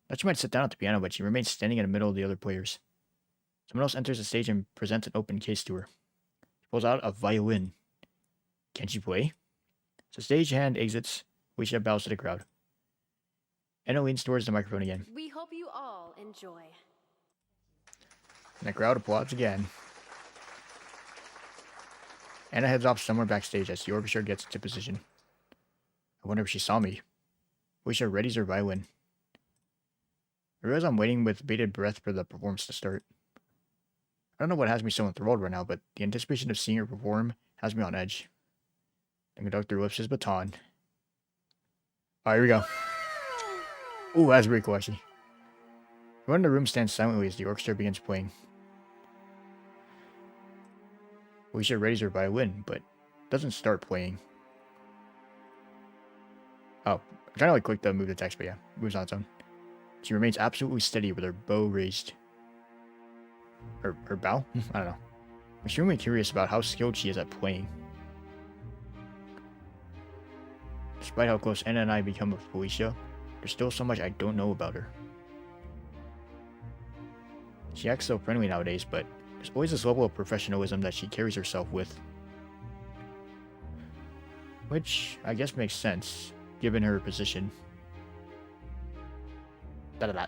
Thought she might sit down at the piano, but she remains standing in the middle of the other players. Someone else enters the stage and presents an open case to her. She pulls out a violin. Can she play? As the stagehand exits, Felicia bows to the crowd. Anna leans towards the microphone again. We hope you all enjoy. And the crowd applauds again. Anna heads off somewhere backstage as the orchestra gets into position. I wonder if she saw me. Felicia readies her violin. I realize I'm waiting with bated breath for the performance to start. I don't know what has me so enthralled right now, but the anticipation of seeing her perform has me on edge. The conductor lifts his baton. Alright, here we go. Ooh, that's pretty cool, actually. Everyone in the room stands silently as the orchestra begins playing. Felicia readies her violin, but doesn't start playing. Oh, I'm trying to like click to move the text, but yeah, moves on its own. She remains absolutely steady with her bow raised. Her bow? I don't know. I'm extremely curious about how skilled she is at playing. Despite how close Anna and I become with Felicia, there's still so much I don't know about her. She acts so friendly nowadays, but there's always this level of professionalism that she carries herself with. Which, I guess makes sense, given her position. Da-da-da.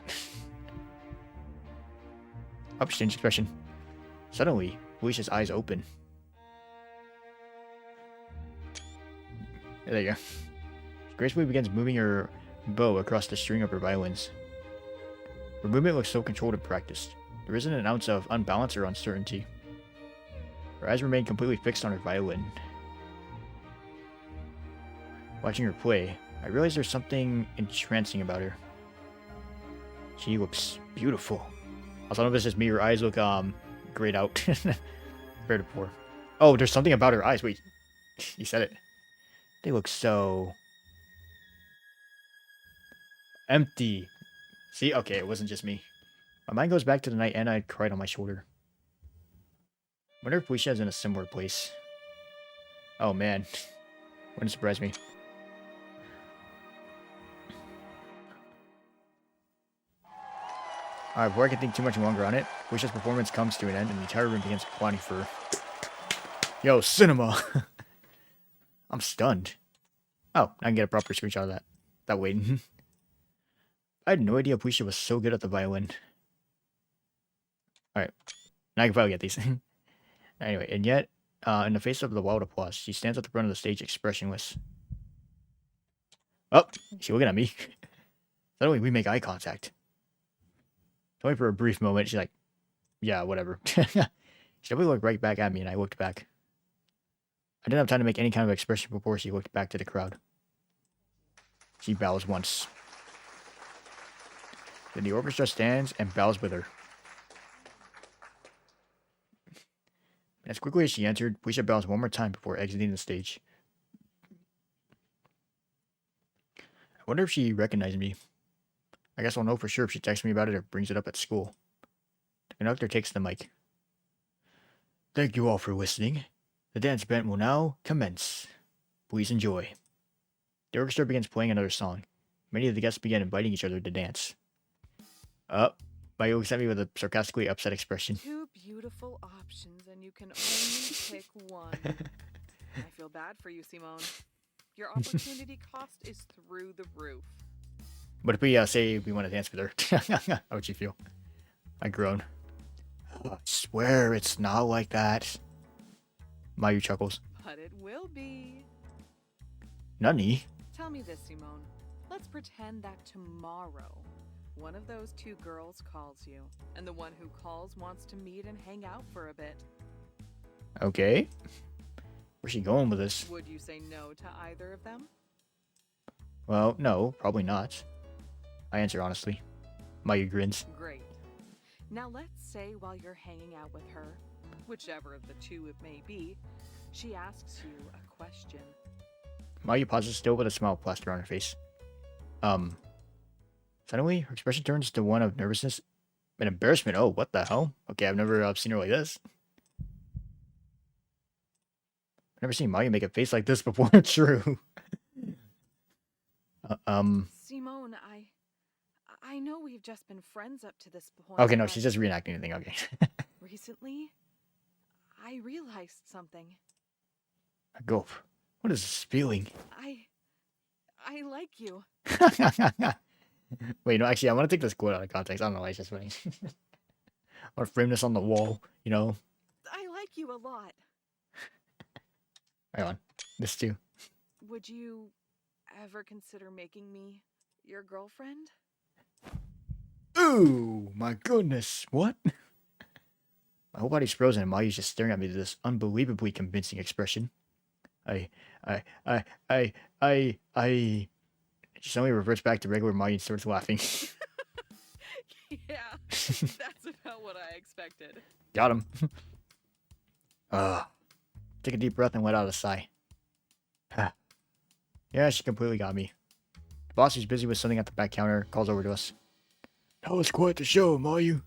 Upchange expression. Suddenly, Felicia's eyes open. There you go. She gracefully begins moving her bow across the string of her violins. Her movement looks so controlled and practiced. There isn't an ounce of unbalance or uncertainty. Her eyes remain completely fixed on her violin. Watching her play, I realize there's something entrancing about her. She looks beautiful. Also, I don't know if it's just me, her eyes look grayed out compared to before. Oh, there's something about her eyes. Wait, you said it. They look so empty. See, okay, it wasn't just me. My mind goes back to the night Anna had cried on my shoulder. I wonder if Felicia is in a similar place. Oh man, wouldn't surprise me. Alright, before I can think too much longer on it, Felicia's performance comes to an end and the entire room begins applauding for her. Yo, cinema! I'm stunned. Oh, I can get a proper screenshot of that. That waiting. I had no idea Felicia was so good at the violin. Alright, now I can probably get these. Anyway, and yet, in the face of the wild applause, she stands at the front of the stage expressionless. Oh, she's looking at me. Suddenly, we make eye contact. Only for a brief moment, she's like, yeah, whatever. She definitely looked right back at me, and I looked back. I didn't have time to make any kind of expression before she looked back to the crowd. She bows once. Then the orchestra stands and bows with her. As quickly as she entered, Felicia bows one more time before exiting the stage. I wonder if she recognized me. I guess I'll know for sure if she texts me about it or brings it up at school. The conductor takes the mic. Thank you all for listening. The dance band will now commence. Please enjoy. The orchestra begins playing another song. Many of the guests begin inviting each other to dance. Mayu looks at me with a sarcastically upset expression. Two beautiful options, and you can only pick one. I feel bad for you, Simone. Your opportunity cost is through the roof. But if we say we want to dance with her, how would you feel? I groan. I swear it's not like that. Mayu chuckles. But it will be. Nani? Tell me this, Simone. Let's pretend that tomorrow one of those two girls calls you, and the one who calls wants to meet and hang out for a bit. Okay. Where's she going with this? Would you say no to either of them? Well, no, probably not. I answer honestly. Mayu grins. Great. Now let's say while you're hanging out with her, whichever of the two it may be, she asks you a question. Mayu pauses, still with a smile plastered on her face. Suddenly, her expression turns to one of nervousness and embarrassment. Oh, what the hell? Okay, I've never seen her like this. I've never seen Mayu make a face like this before. True. Simone, I know we've just been friends up to this point. Okay, no, but she's just reenacting the thing. Okay. recently, I realized something. A gulp. What is this feeling? I like you. Wait, no, actually, I want to take this quote out of context. I don't know why it's just funny. I want to frame this on the wall, you know? I like you a lot. Hang on. This too. Would you ever consider making me your girlfriend? Ooh, my goodness. What? My whole body's frozen and Mayu's just staring at me with this unbelievably convincing expression. I... She suddenly reverts back to regular Mayu and starts laughing. Yeah, that's about what I expected. Got him. Take a deep breath and let out a sigh. Yeah, she completely got me. The boss, who's busy with something at the back counter, calls over to us. That was quite the show, Mayu.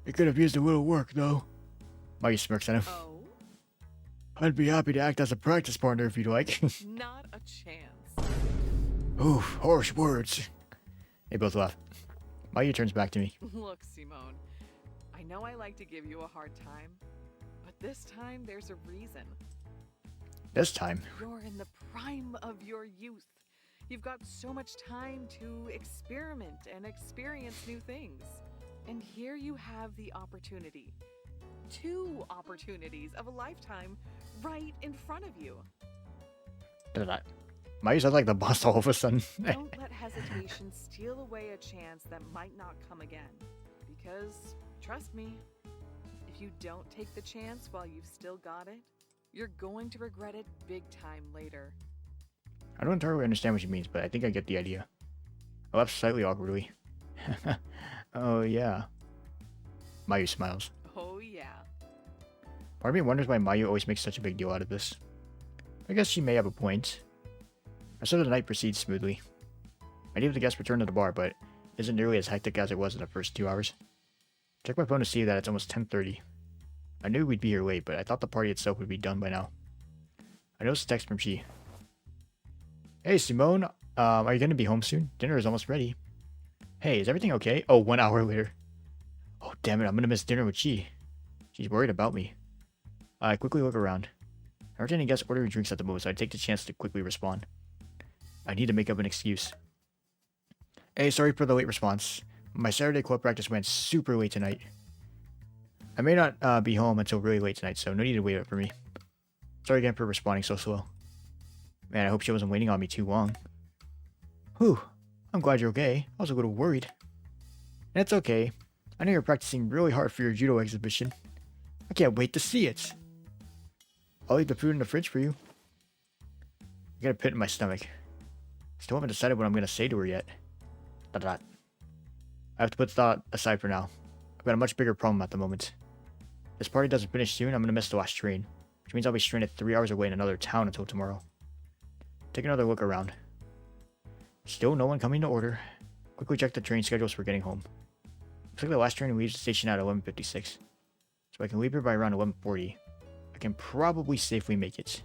It could have used a little work, though. Mayu smirks at him. Oh? I'd be happy to act as a practice partner if you'd like. Not a chance. Oof, harsh words. They both laugh. Mayu turns back to me. Look, Simone, I know I like to give you a hard time, but this time there's a reason. This time? You're in the prime of your youth. You've got so much time to experiment and experience new things. And here you have the opportunity. 2 opportunities of a lifetime right in front of you. Mayu sounds like the boss all of a sudden. Don't let hesitation steal away a chance that might not come again. Because, trust me, if you don't take the chance while you've still got it, you're going to regret it big time later. I don't entirely understand what she means, but I think I get the idea. I laugh slightly awkwardly. Oh, yeah. Mayu smiles. Oh, yeah. Part of me wonders why Mayu always makes such a big deal out of this. I guess she may have a point. The rest of the night proceeds smoothly. Many of the guests return to the bar, but it isn't nearly as hectic as it was in the first 2 hours. Check my phone to see that it's almost 10:30. I knew we'd be here late, but I thought the party itself would be done by now. I noticed a text from Chi. Hey, Simone, are you going to be home soon? Dinner is almost ready. Hey, is everything okay? Oh, 1 hour later. Oh, damn it, I'm going to miss dinner with Chi. She's worried about me. I quickly look around. There aren't any guests ordering drinks at the moment, so I take the chance to quickly respond. I need to make up an excuse. Hey, sorry for the late response. My Saturday club practice went super late tonight. I may not be home until really late tonight, so no need to wait up for me. Sorry again for responding so slow. Man, I hope she wasn't waiting on me too long. Whew, I'm glad you're okay. I was a little worried. And it's okay. I know you're practicing really hard for your judo exhibition. I can't wait to see it. I'll leave the food in the fridge for you. I got a pit in my stomach. Still haven't decided what I'm going to say to her yet. I have to put thought aside for now. I've got a much bigger problem at the moment. If this party doesn't finish soon, I'm going to miss the last train, which means I'll be stranded 3 hours away in another town until tomorrow. Take another look around. Still no one coming to order. Quickly check the train schedules for getting home. Looks like the last train leaves the station at 11:56. So I can leave here by around 11:40. I can probably safely make it.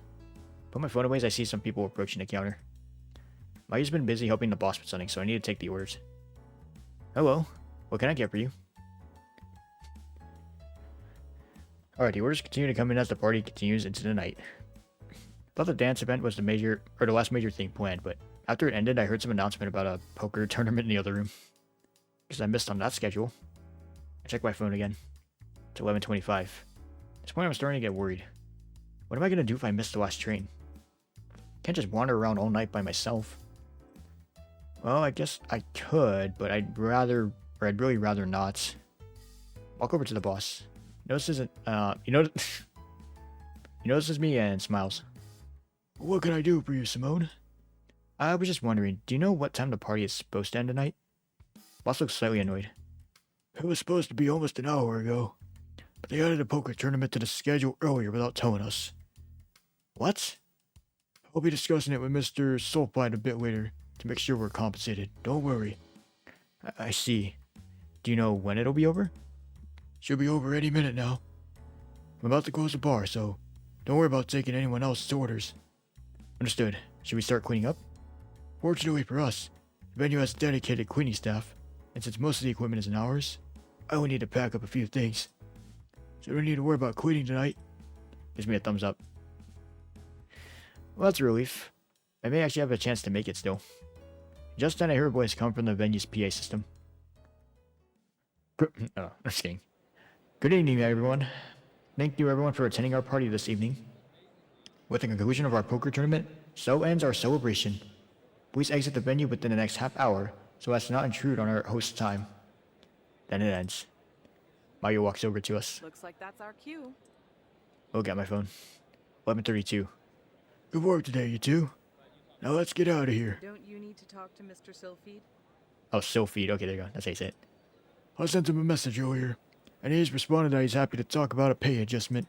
Put my phone away as I see some people approaching the counter. Mayu's been busy helping the boss with something, so I need to take the orders. Hello, what can I get for you? Alright, the orders continue to come in as the party continues into the night. Thought the dance event was the last major thing planned, but after it ended, I heard some announcement about a poker tournament in the other room. Because I missed on that schedule. I checked my phone again. It's 11:25. At this point, I'm starting to get worried. What am I going to do if I miss the last train? Can't just wander around all night by myself. Well, I guess I could, but I'd really rather not. Walk over to the boss. Notices me and smiles. What can I do for you, Simone? I was just wondering, do you know what time the party is supposed to end tonight? Boss looks slightly annoyed. It was supposed to be almost an hour ago, but they added a poker tournament to the schedule earlier without telling us. What? I'll be discussing it with Mr. Sulfide a bit later to make sure we're compensated. Don't worry. I see. Do you know when it'll be over? Should be over any minute now. I'm about to close the bar, so don't worry about taking anyone else's orders. Understood. Should we start cleaning up? Fortunately for us, the venue has dedicated cleaning staff, and since most of the equipment isn't ours, I only need to pack up a few things. So I don't need to worry about cleaning tonight. Gives me a thumbs up. Well, that's a relief. I may actually have a chance to make it still. Just then I hear a voice come from the venue's PA system. Oh, I'm just kidding. Good evening, everyone. Thank you, everyone, for attending our party this evening. With the conclusion of our poker tournament, so ends our celebration. Please exit the venue within the next half hour so as to not intrude on our host's time. Then it ends. Mayu walks over to us. Looks like that's our cue. Look at my phone. 11:32. Good work today, you two. Now let's get out of here. Don't you need to talk to Mr. Silfeed? Oh, Sylphid. Okay, there you go. That's how you say it. I sent him a message earlier, and he's responded that he's happy to talk about a pay adjustment.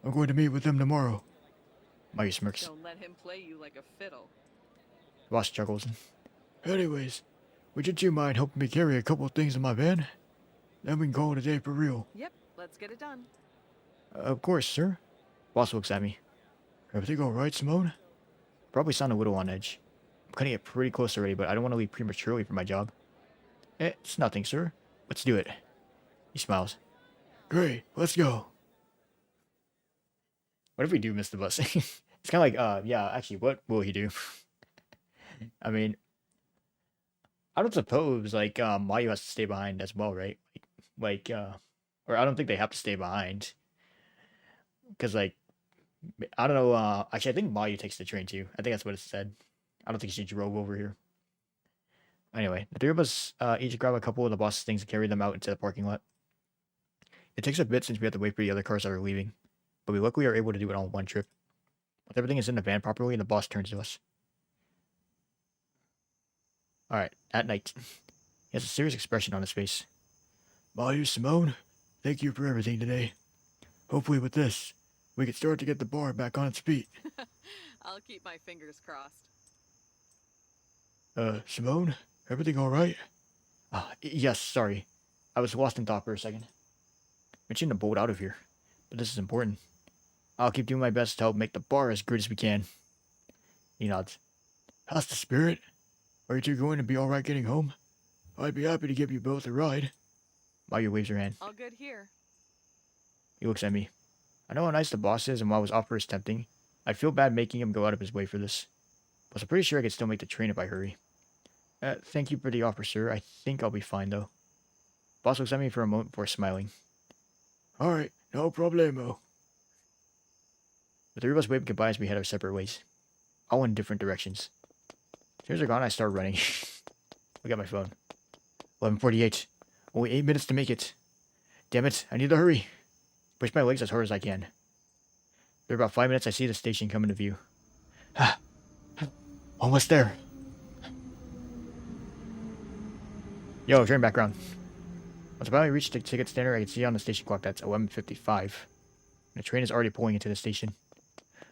I'm going to meet with him tomorrow. Mayu smirks. Don't let him play you like a fiddle. Boss chuckles. Anyways, would you two mind helping me carry a couple of things in my van? Then we can call it a day for real. Yep, let's get it done. Of course, sir. Boss looks at me. Everything all right, Simone? Probably sound a little on edge. I'm cutting it pretty close already, but I don't want to leave prematurely for my job. It's nothing, sir. Let's do it. He smiles. Great, let's go. What if we do miss the bus? It's kind of like, yeah, actually, what will he do? I mean, I don't suppose, like, Mayu has to stay behind as well, right? Or I don't think they have to stay behind. Because, like, I don't know, actually, I think Mayu takes the train, too. I think that's what it said. I don't think she drove over here. Anyway, the three of us each grab a couple of the boss's things and carry them out into the parking lot. It takes a bit since we have to wait for the other cars that are leaving, but we luckily are able to do it on one trip. Once everything is in the van properly, the boss turns to us. Alright, at night. He has a serious expression on his face. Mayu, Simone, thank you for everything today. Hopefully with this, we can start to get the bar back on its feet. I'll keep my fingers crossed. Simone, everything alright? Yes, sorry. I was lost in thought for a second. Mentioned to bolt out of here, but this is important. I'll keep doing my best to help make the bar as good as we can. He nods. How's the spirit? Are you two going to be alright getting home? I'd be happy to give you both a ride. Mayu waves her hand. All good here. He looks at me. I know how nice the boss is, and while his offer is tempting, I'd feel bad making him go out of his way for this. But I'm pretty sure I could still make the train if I hurry. Thank you for the offer, sir. I think I'll be fine, though. Boss looks at me for a moment before smiling. Alright, no problemo. The three of us wave goodbye as we head our separate ways. All in different directions. As soon as they're gone, I start running. Look at my phone. 11:48. Only 8 minutes to make it. Damn it, I need to hurry. Push my legs as hard as I can. After about 5 minutes, I see the station come into view. Almost there. Yo, train background. Once I finally reach the ticket standard, I can see on the station clock that's 11:55. The train is already pulling into the station.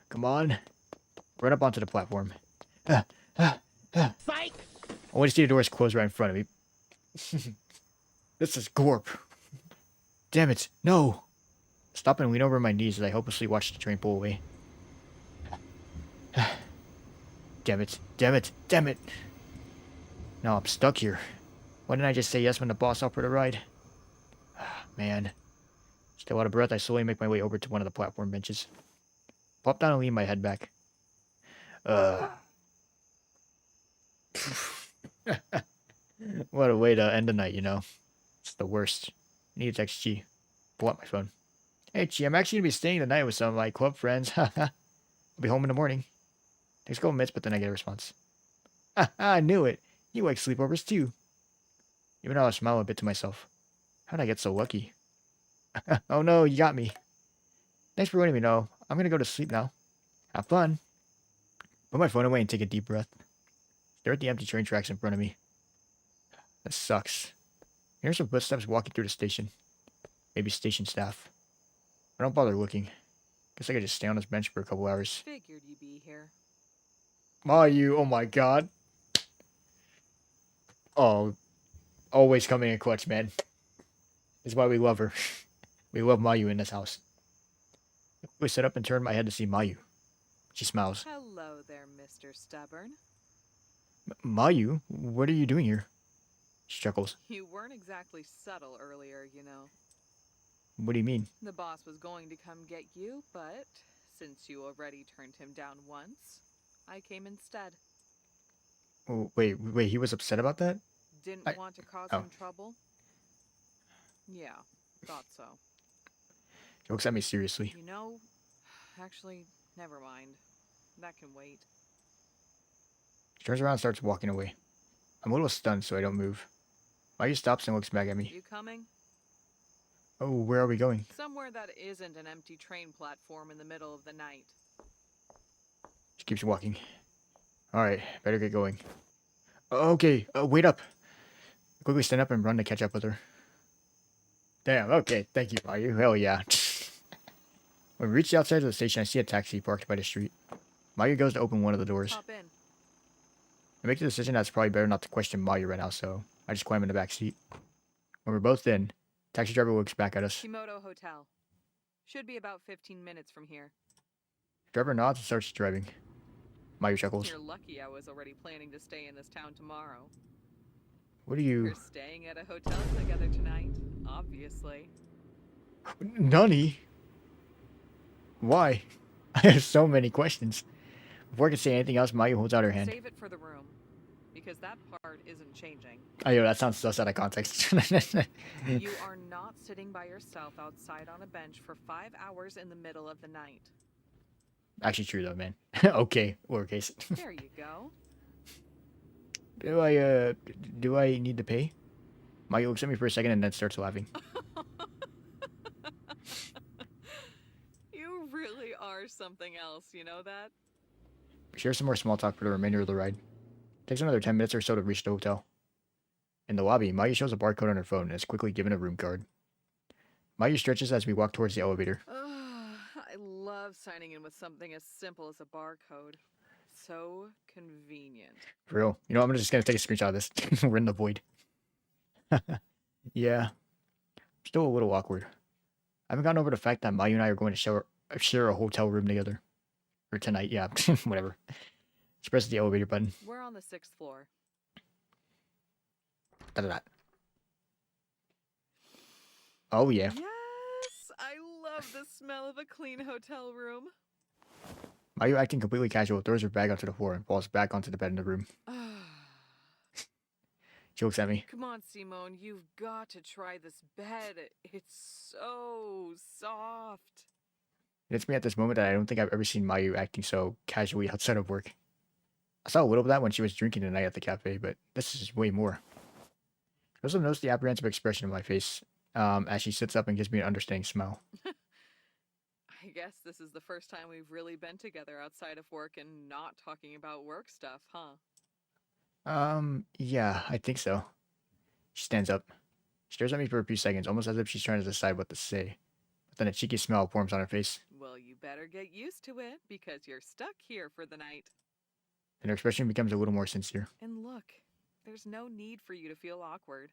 Come on. Run up onto the platform. Psych! I want to see the doors close right in front of me. This is Gorp. Damn it, no! Stop and lean over my knees as I hopelessly watch the train pull away. Damn it, damn it, damn it! Now I'm stuck here. Why didn't I just say yes when the boss offered a ride? Man. Still out of breath, I slowly make my way over to one of the platform benches. Pop down and lean my head back. What a way to end the night, you know. It's the worst. I need to text Chi. Pull out my phone. Hey Chi, I'm actually going to be staying the night with some of my club friends. I'll be home in the morning. Takes a couple minutes, but then I get a response. I knew it. You like sleepovers too. Even though I smile a bit to myself. How'd I get so lucky? Oh no, you got me. Thanks for letting me know. I'm going to go to sleep now. Have fun. Put my phone away and take a deep breath. Stare at the empty train tracks in front of me. That sucks. Here's some footsteps walking through the station. Maybe station staff. I don't bother looking. Guess I could just stay on this bench for a couple hours. Figured you'd be here. Mayu, oh my god. Oh, always coming in clutch, man. This is why we love her. We love Mayu in this house. We sit up and turn my head to see Mayu. She smiles. Hello there, Mr. Stubborn. Mayu, what are you doing here? She chuckles. You weren't exactly subtle earlier, you know. What do you mean? The boss was going to come get you, but since you already turned him down once, I came instead. Oh, wait, he was upset about that? Didn't want to cause Oh. him trouble? Yeah, thought so. She looks at me seriously. You know, actually, never mind. That can wait. She turns around and starts walking away. I'm a little stunned, so I don't move. Mayu stops and looks back at me. You coming? Oh, where are we going? Somewhere that isn't an empty train platform in the middle of the night. She keeps walking. Alright, better get going. Okay, wait up. I quickly stand up and run to catch up with her. Damn, okay, thank you, Mayu. Hell yeah. When we reach the outside of the station, I see a taxi parked by the street. Mayu goes to open one of the doors. Hop in. I make the decision that it's probably better not to question Mayu right now, so I just climb in the back seat. When we're both in, taxi driver looks back at us. Kimochii Hotel. Should be about 15 minutes from here. Driver nods and starts driving. Mayu chuckles. You're lucky I was already planning to stay in this town tomorrow. What are you... You're staying at a hotel together tonight, obviously. Nani? Why? I have so many questions. Before I can say anything else, Mayu holds out her hand. Save it for the room, because that part isn't changing. Ayo, that sounds so out of context. You are not sitting by yourself outside on a bench for 5 hours in the middle of the night. Actually true though, man. Okay, lowercase. There you go. Do I need to pay? Mayu looks at me for a second and then starts laughing. You really are something else, you know that? We share some more small talk for the remainder of the ride. It takes another 10 minutes or so to reach the hotel. In the lobby, Mayu shows a barcode on her phone and is quickly given a room card. Mayu stretches as we walk towards the elevator. I love signing in with something as simple as a barcode. So convenient. For real. You know, I'm just gonna take a screenshot of this. We're in the void. Yeah. Still a little awkward. I haven't gotten over the fact that Mayu and I are going to share a hotel room together. Or tonight, yeah. Whatever. She presses the elevator button. We're on the 6th floor. Da-da-da. Oh, yeah. Yes! I love the smell of a clean hotel room. Mayu, acting completely casual, throws her bag onto the floor and falls back onto the bed in the room. She looks at me. Come on, Simone, you've got to try this bed. It's so soft. It hits me at this moment that I don't think I've ever seen Mayu acting so casually outside of work. I saw a little of that when she was drinking tonight at the cafe, but this is way more. I also notice the apprehensive expression on my face as she sits up and gives me an understanding smile. I guess this is the first time we've really been together outside of work and not talking about work stuff, huh? Yeah, I think so. She stands up. She stares at me for a few seconds, almost as if she's trying to decide what to say. But then a cheeky smile forms on her face. Well, you better get used to it, because you're stuck here for the night. And her expression becomes a little more sincere. And look, there's no need for you to feel awkward.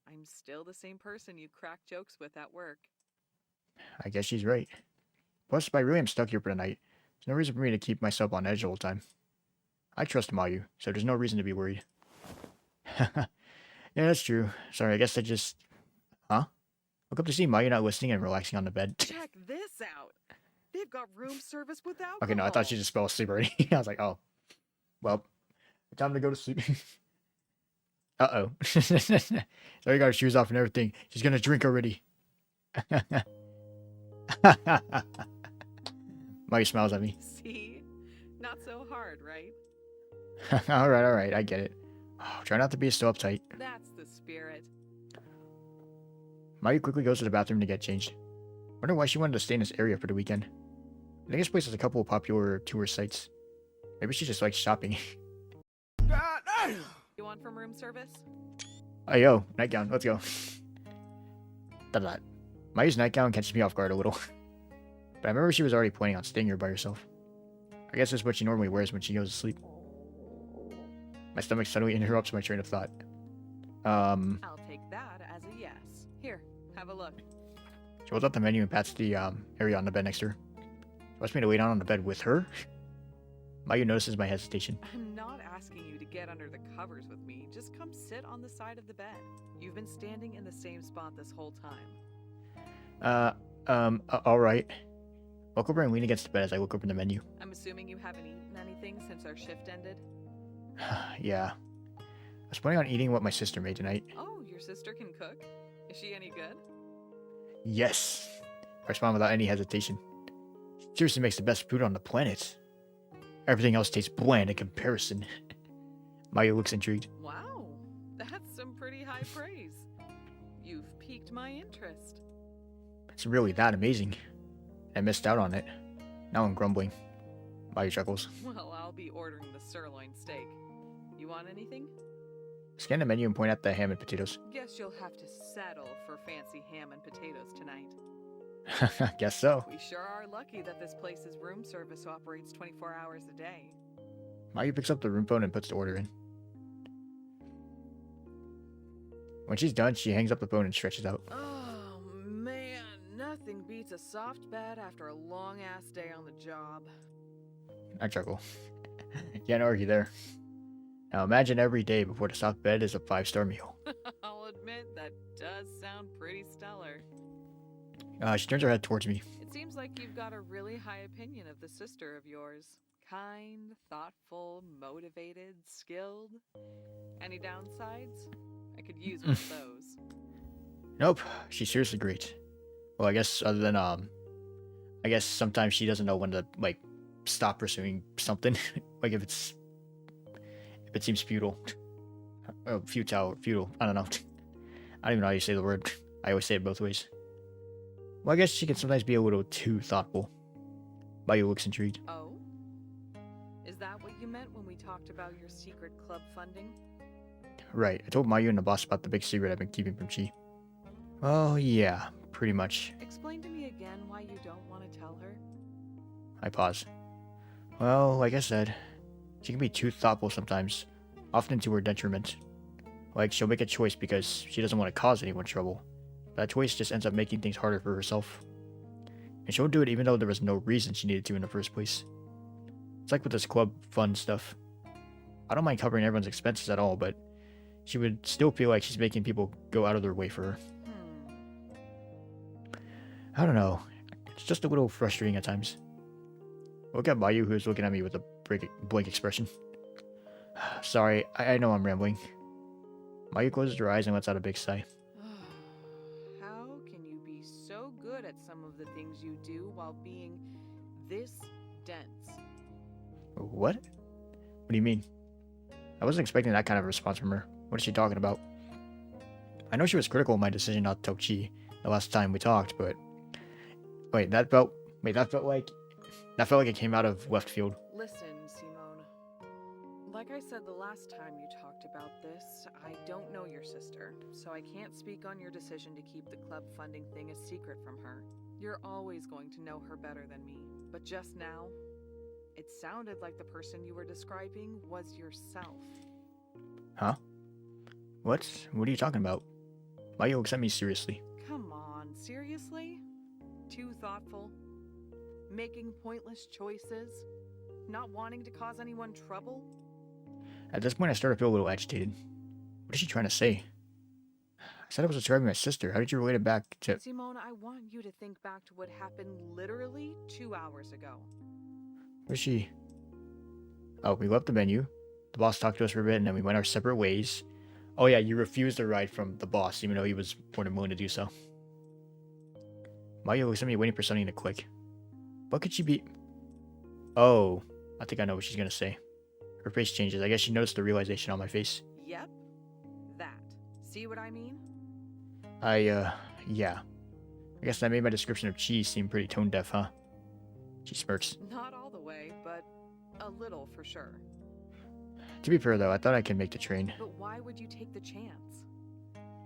I'm still the same person you crack jokes with at work. I guess she's right. Plus, if I really am stuck here for the night, there's no reason for me to keep myself on edge the whole time. I trust Mayu, so there's no reason to be worried. Yeah, that's true. Sorry, I guess I just... Huh? Woke up to see Mayu not listening and relaxing on the bed. Check this out. They've got room service with alcohol. Okay, no, I thought she just fell asleep already. I was like, oh. Well, time to go to sleep. Uh-oh. So you got her shoes off and everything. She's gonna drink already. Mayu smiles at me. See? Not so hard, right? Alright, I get it. Oh, try not to be so uptight. That's the spirit. Mayu quickly goes to the bathroom to get changed. Wonder why she wanted to stay in this area for the weekend. I think this place has a couple of popular tourist sites. Maybe she just likes shopping. You want from room service? Oh, yo, nightgown, let's go. Da-da. Mayu's nightgown catches me off guard a little. But I remember she was already planning on staying here by herself. I guess that's what she normally wears when she goes to sleep. My stomach suddenly interrupts my train of thought. I'll take that as a yes. Here, have a look. She holds up the menu and pats the area on the bed next to her. She wants me to lay down on the bed with her? Mayu notices my hesitation. I'm not asking you to get under the covers with me. Just come sit on the side of the bed. You've been standing in the same spot this whole time. Alright. Walk over and lean against the bed as I look over the menu. I'm assuming you haven't eaten anything since our shift ended? Yeah. I was planning on eating what my sister made tonight. Oh, your sister can cook? Is she any good? Yes. I respond without any hesitation. She seriously makes the best food on the planet. Everything else tastes bland in comparison. Mayu looks intrigued. Wow, that's some pretty high praise. You've piqued my interest. It's really that amazing. I missed out on it. Now I'm grumbling. Mayu chuckles. Well, I'll be ordering the sirloin steak. You want anything? Scan the menu and point at the ham and potatoes. Guess you'll have to settle for fancy ham and potatoes tonight. Guess so. We sure are lucky that this place's room service operates 24 hours a day. Mayu picks up the room phone and puts the order in. When she's done, she hangs up the phone and stretches out. Oh, man, nothing beats a soft bed after a long-ass day on the job. I chuckle. Can't argue there. Now imagine every day before the soft bed is a 5-star meal. I'll admit, that does sound pretty stellar. She turns her head towards me. It seems like you've got a really high opinion of the sister of yours. Kind, thoughtful, motivated, skilled. Any downsides? I could use one of those. Nope, she's seriously great. Well, I guess other than, I guess sometimes she doesn't know when to, like, stop pursuing something. Like if it seems futile. Futile, I don't know. I don't even know how you say the word. I always say it both ways. Well, I guess she can sometimes be a little too thoughtful. Mayu looks intrigued. Oh? Is that what you meant when we talked about your secret club funding? Right, I told Mayu and the boss about the big secret I've been keeping from Chi. Well, yeah, pretty much. Explain to me again why you don't want to tell her. I pause. Well, like I said, she can be too thoughtful sometimes, often to her detriment. Like, she'll make a choice because she doesn't want to cause anyone trouble. That choice just ends up making things harder for herself. And she'll do it even though there was no reason she needed to in the first place. It's like with this club fund stuff. I don't mind covering everyone's expenses at all, but she would still feel like she's making people go out of their way for her. I don't know. It's just a little frustrating at times. Look at Mayu, who's looking at me with a blank expression. Sorry, I know I'm rambling. Mayu closes her eyes and lets out a big sigh. How can you be so good at some of the things you do while being this dense? What? What do you mean? I wasn't expecting that kind of response from her. What is she talking about? I know she was critical of my decision not to tell Chi the last time we talked, but... that felt like it came out of left field. Listen, Simone. Like I said the last time you talked about this, I don't know your sister, so I can't speak on your decision to keep the club funding thing a secret from her. You're always going to know her better than me. But just now, it sounded like the person you were describing was yourself. Huh? What? What are you talking about? Mayu looks at me seriously. Come on, seriously? Too thoughtful? Making pointless choices? Not wanting to cause anyone trouble? At this point, I started to feel a little agitated. What is she trying to say? I said I was describing my sister. How did you relate it back to... Simone, I want you to think back to what happened literally 2 hours ago. Where's she? Oh, we left the venue. The boss talked to us for a bit, and then we went our separate ways. Oh yeah, you refused a ride from the boss, even though he was more than willing to do so. Mayu looks at me waiting for something to click. What could she be? Oh, I think I know what she's gonna say. Her face changes. I guess she noticed the realization on my face. Yep. That. See what I mean? Yeah. I guess that made my description of Chi seem pretty tone deaf, huh? She smirks. Not all the way, but a little for sure. To be fair though, I thought I could make the train. But why would you take the chance?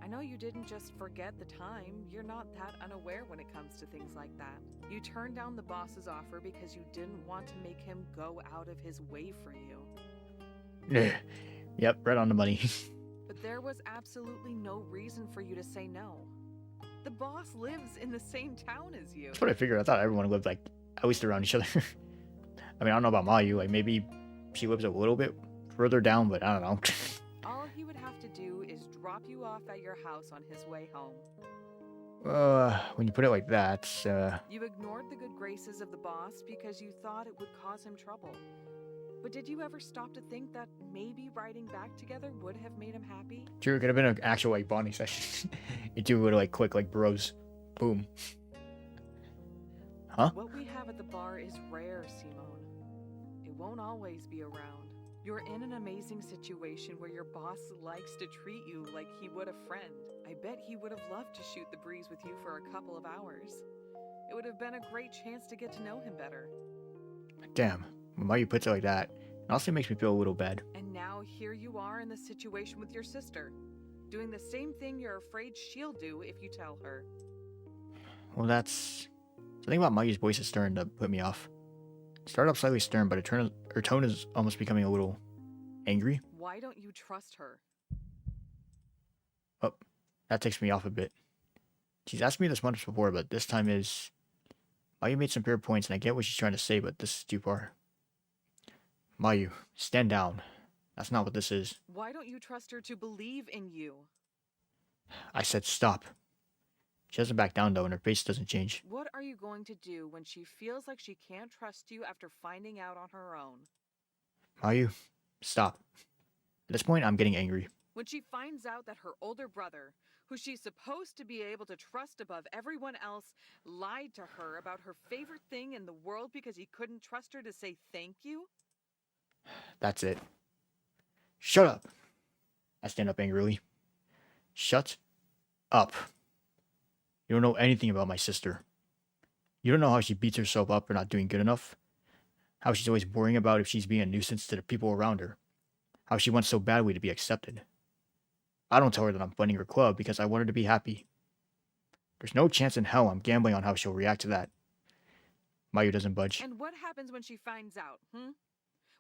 I know you didn't just forget the time. You're not that unaware when it comes to things like that. You turned down the boss's offer because you didn't want to make him go out of his way for you. Yep, right on the money. But there was absolutely no reason for you to say no. The boss lives in the same town as you. That's what I figured. I thought everyone lived, like, at least around each other. I mean, I don't know about Mayu. Like, maybe she lives a little bit further down, but I don't know. All he would have to do is drop you off at your house on his way home. When you put it like that, You ignored the good graces of the boss because you thought it would cause him trouble. But did you ever stop to think that maybe riding back together would have made him happy? True, it could have been an actual, like, bonding session. You two would, like, click like bros. Boom. Huh? What we have at the bar is rare, Simone. It won't always be around. You're in an amazing situation where your boss likes to treat you like he would a friend. I bet he would have loved to shoot the breeze with you for a couple of hours. It would have been a great chance to get to know him better. Damn. When Mayu puts it like that, it also makes me feel a little bad. And now here you are in the situation with your sister, doing the same thing you're afraid she'll do if you tell her. Well, that's... The thing about Mayu's voice is starting to put me off. It started off slightly stern, but her tone is almost becoming a little angry. Why don't you trust her? Oh, that takes me off a bit. She's asked me this once before, but this time is... Mayu made some fair points, and I get what she's trying to say, but this is too far. Mayu, stand down. That's not what this is. Why don't you trust her to believe in you? I said stop. She doesn't back down, though, and her face doesn't change. What are you going to do when she feels like she can't trust you after finding out on her own? Mayu, stop. At this point, I'm getting angry. When she finds out that her older brother, who she's supposed to be able to trust above everyone else, lied to her about her favorite thing in the world because he couldn't trust her to say thank you? That's it. Shut up. I stand up angrily. Shut up. You don't know anything about my sister. You don't know how she beats herself up for not doing good enough. How she's always worrying about if she's being a nuisance to the people around her. How she wants so badly to be accepted. I don't tell her that I'm funding her club because I want her to be happy. There's no chance in hell I'm gambling on how she'll react to that. Mayu doesn't budge. And what happens when she finds out,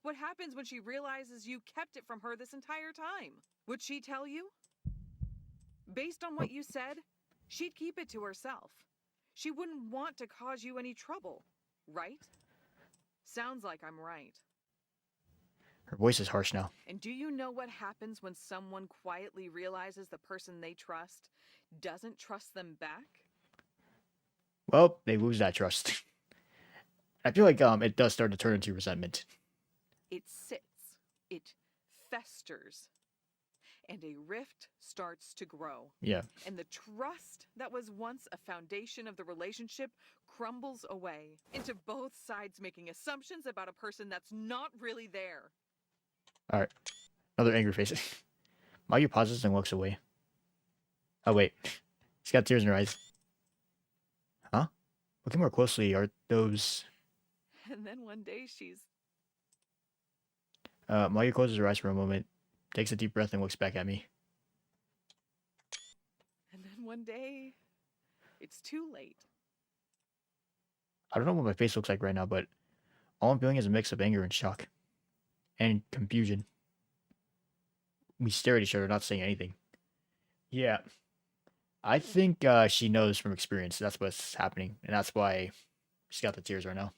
What happens when she realizes you kept it from her this entire time? Would she tell you? Based on what you said, she'd keep it to herself. She wouldn't want to cause you any trouble, right? Sounds like I'm right. Her voice is harsh now. And do you know what happens when someone quietly realizes the person they trust doesn't trust them back? Well, they lose that trust. I feel like it does start to turn into resentment. It sits, it festers, and a rift starts to grow. Yeah. And the trust that was once a foundation of the relationship crumbles away into both sides making assumptions about a person that's not really there. Alright. Another angry face. Mayu pauses and looks away. Oh, wait. She's got tears in her eyes. Huh? Looking more closely, are those... And then one day she's... Mayu closes her eyes for a moment, takes a deep breath, and looks back at me. And then one day, it's too late. I don't know what my face looks like right now, but all I'm feeling is a mix of anger and shock. And confusion. We stare at each other, not saying anything. Yeah. I think she knows from experience that's what's happening, and that's why she's got the tears right now.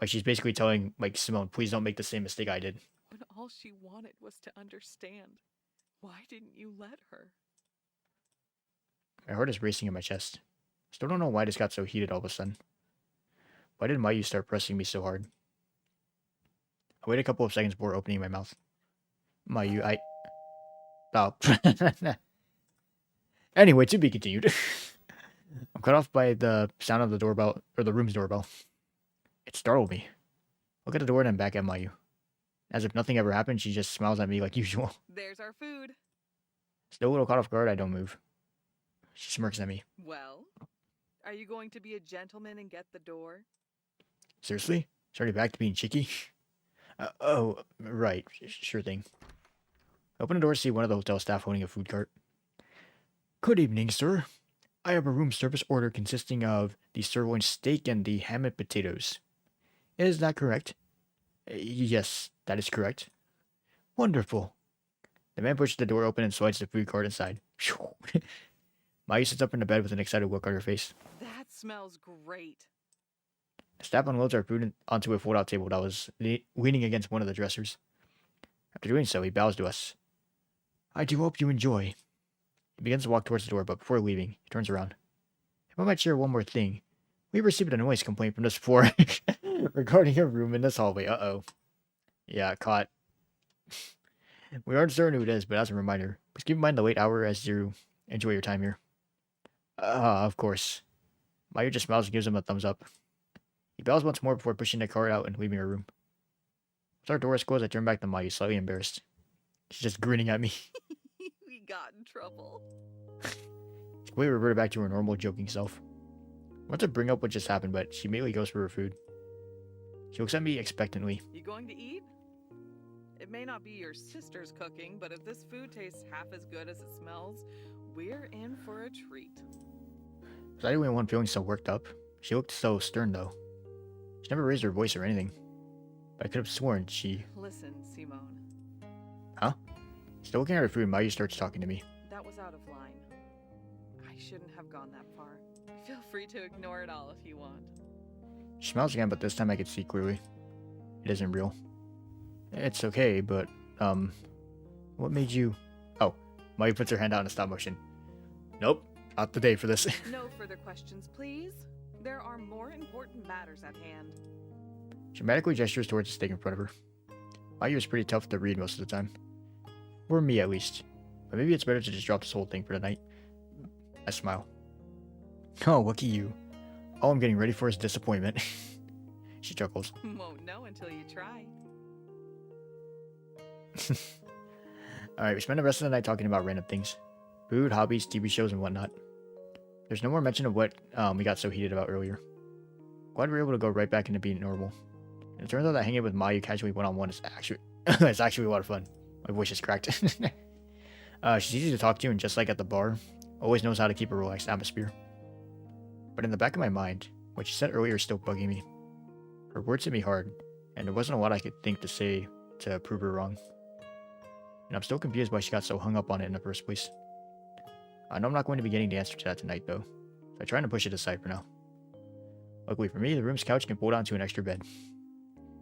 Like, she's basically telling, like, Simone, please don't make the same mistake I did. When all she wanted was to understand. Why didn't you let her? My heart is racing in my chest. Still don't know why this got so heated all of a sudden. Why did Mayu start pressing me so hard? I wait a couple of seconds before opening my mouth. Mayu, I... Stop. Anyway, to be continued. I'm cut off by the sound of the doorbell, or the room's doorbell. It startled me. Look at the door and then back at Mayu. As if nothing ever happened, she just smiles at me like usual. There's our food. Still a little caught off guard, I don't move. She smirks at me. Well, are you going to be a gentleman and get the door? Seriously? She's already back to being cheeky? Oh, right. Sure thing. I open the door to see one of the hotel staff holding a food cart. Good evening, sir. I have a room service order consisting of the sirloin steak and the ham and potatoes. Is that correct? Yes, that is correct. Wonderful. The man pushes the door open and slides the food cart inside. Mayu sits up in the bed with an excited look on her face. That smells great. The staff unloads our food onto a fold-out table that was leaning against one of the dressers. After doing so, he bows to us. I do hope you enjoy. He begins to walk towards the door, but before leaving, he turns around. If I might share one more thing, we received a noise complaint from this floor regarding a room in this hallway. Uh-oh. Yeah, caught. We aren't certain who it is, but as a reminder, please keep in mind the late hour as you enjoy your time here. Of course. Mayu just smiles and gives him a thumbs up. He bows once more before pushing the cart out and leaving her room. As our door is closed, I turn back to Mayu, slightly embarrassed. She's just grinning at me. We got in trouble. She quickly reverted back to her normal joking self. I want to bring up what just happened, but she immediately goes for her food. She looks at me expectantly. You going to eat? It may not be your sister's cooking, but if this food tastes half as good as it smells, we're in for a treat. Was I the only one feeling so worked up? She looked so stern, though. She never raised her voice or anything. But I could have sworn she... Listen, Simone. Huh? Still looking at her food, Mayu starts talking to me. That was out of line. I shouldn't have gone that far. Feel free to ignore it all if you want. She smiles again, but this time I could see clearly. It isn't real. It's okay, but, what made you... Oh, Mayu puts her hand out in a stop motion. Nope, not the day for this. No further questions, please. There are more important matters at hand. She dramatically gestures towards the steak in front of her. Mayu is pretty tough to read most of the time. Or me, at least. But maybe it's better to just drop this whole thing for tonight. I smile. Oh, look at you. All I'm getting ready for is disappointment. She chuckles. Won't know until you try. Alright, we spend the rest of the night talking about random things. Food, hobbies, TV shows, and whatnot. There's no more mention of what we got so heated about earlier. Glad we were able to go right back into being normal. And it turns out that hanging with Mayu casually one-on-one is actually it's actually a lot of fun. My voice is cracked. She's easy to talk to, and just like at the bar, always knows how to keep a relaxed atmosphere. But in the back of my mind, what she said earlier is still bugging me. Her words hit me hard, and there wasn't a lot I could think to say to prove her wrong. And I'm still confused why she got so hung up on it in the first place. I know I'm not going to be getting the answer to that tonight, though, so I'm trying to push it aside for now. Luckily for me, the room's couch can fold onto an extra bed.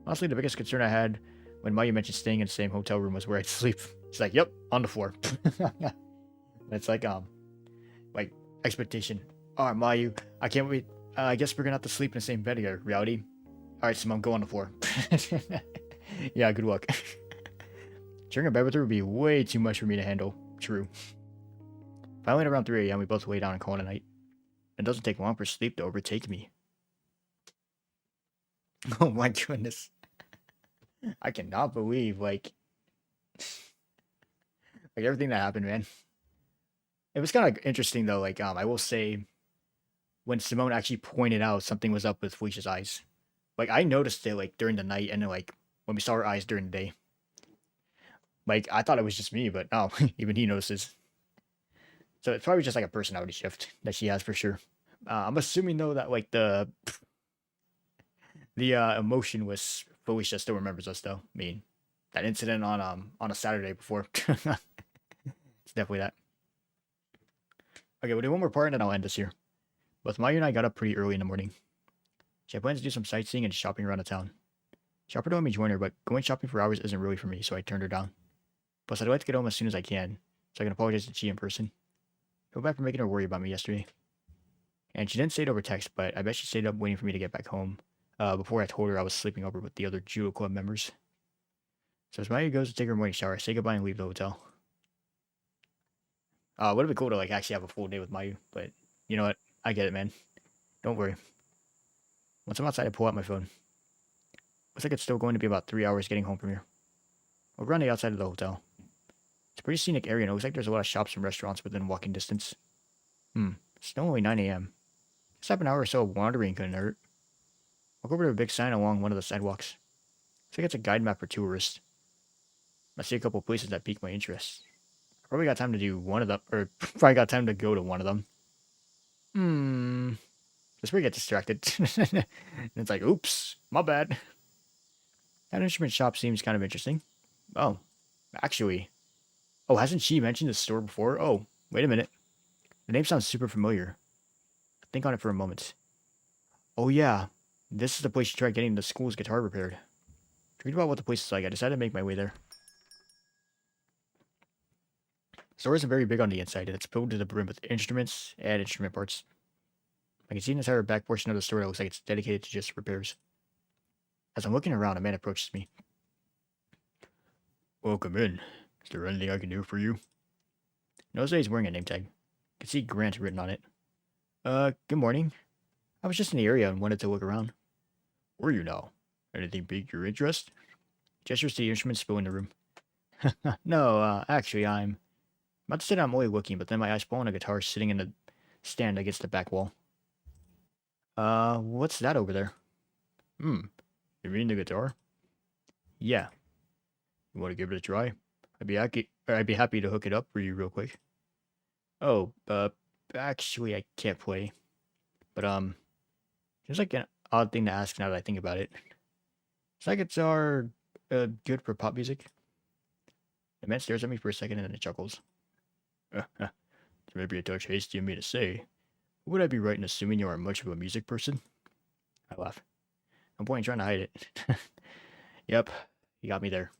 Honestly, the biggest concern I had when Mayu mentioned staying in the same hotel room was where I'd sleep. She's like, yep, on the floor. It's like expectation. Alright, Mayu, I can't wait. I guess we're gonna have to sleep in the same bed here, reality. Alright, Simone, go on the floor. Yeah, good luck. Sharing a bed with her would be way too much for me to handle. True. Finally, at around 3 a.m., we both lay down and call it a night. It doesn't take long for sleep to overtake me. Oh my goodness. I cannot believe, like everything that happened, man. It was kind of interesting, though. Like, I will say, when Simone actually pointed out something was up with Felicia's eyes. Like, I noticed it, like, during the night, and then, like, when we saw her eyes during the day. Like, I thought it was just me, but no, even he notices. So it's probably just, like, a personality shift that she has, for sure. I'm assuming, though, that, like, the emotion was Felicia still remembers us, though. I mean, that incident on a Saturday before. It's definitely that. Okay, we'll do one more part and then I'll end this here. Both Mayu and I got up pretty early in the morning. She had plans to do some sightseeing and shopping around the town. She offered to let me join her, but going shopping for hours isn't really for me, so I turned her down. Plus, I'd like to get home as soon as I can, so I can apologize to Chi in person. Feel bad for making her worry about me yesterday. And she didn't say it over text, but I bet she stayed up waiting for me to get back home before I told her I was sleeping over with the other judo club members. So as Mayu goes to take her morning shower, I say goodbye and leave the hotel. Would have been cool to like actually have a full day with Mayu, but you know what? I get it, man. Don't worry. Once I'm outside, I pull out my phone. Looks like it's still going to be about 3 hours getting home from here. We're on the outside of the hotel. It's a pretty scenic area, and it looks like there's a lot of shops and restaurants within walking distance. It's still only 9 a.m. Just half an hour or so of wandering couldn't hurt. Walk over to a big sign along one of the sidewalks. Looks like it's a guide map for tourists. I see a couple places that pique my interest. I probably got time to do one of them, or probably got time to go to one of them. That's where you get distracted. And it's like, oops, my bad. That instrument shop seems kind of interesting. Oh, actually. Oh, hasn't she mentioned this store before? Oh, wait a minute. The name sounds super familiar. Think on it for a moment. Oh yeah, This is the place you try getting the school's guitar repaired. To read about what the place is like, I decided to make my way there. The store isn't very big on the inside, and it's filled to the brim with instruments and instrument parts. I can see an entire back portion of the store that looks like it's dedicated to just repairs. As I'm looking around, a man approaches me. Welcome in. Is there anything I can do for you? Notice that he's wearing a name tag. I can see Grant written on it. Good morning. I was just in the area and wanted to look around. Where are you now? Anything pique your interest? Gestures to the instruments still in the room. No, actually, I'm about to sit down only looking, but then my eyes fall on a guitar sitting in the stand against the back wall. What's that over there? You mean the guitar? Yeah. You want to give it a try? I'd be happy to hook it up for you real quick. Oh, actually, I can't play. But, seems like an odd thing to ask now that I think about it. Is that guitar, good for pop music? The man stares at me for a second and then he chuckles. It may be a touch hasty of me to say. Would I be right in assuming you are much of a music person? I laugh. No point in trying to hide it. Yep, you got me there.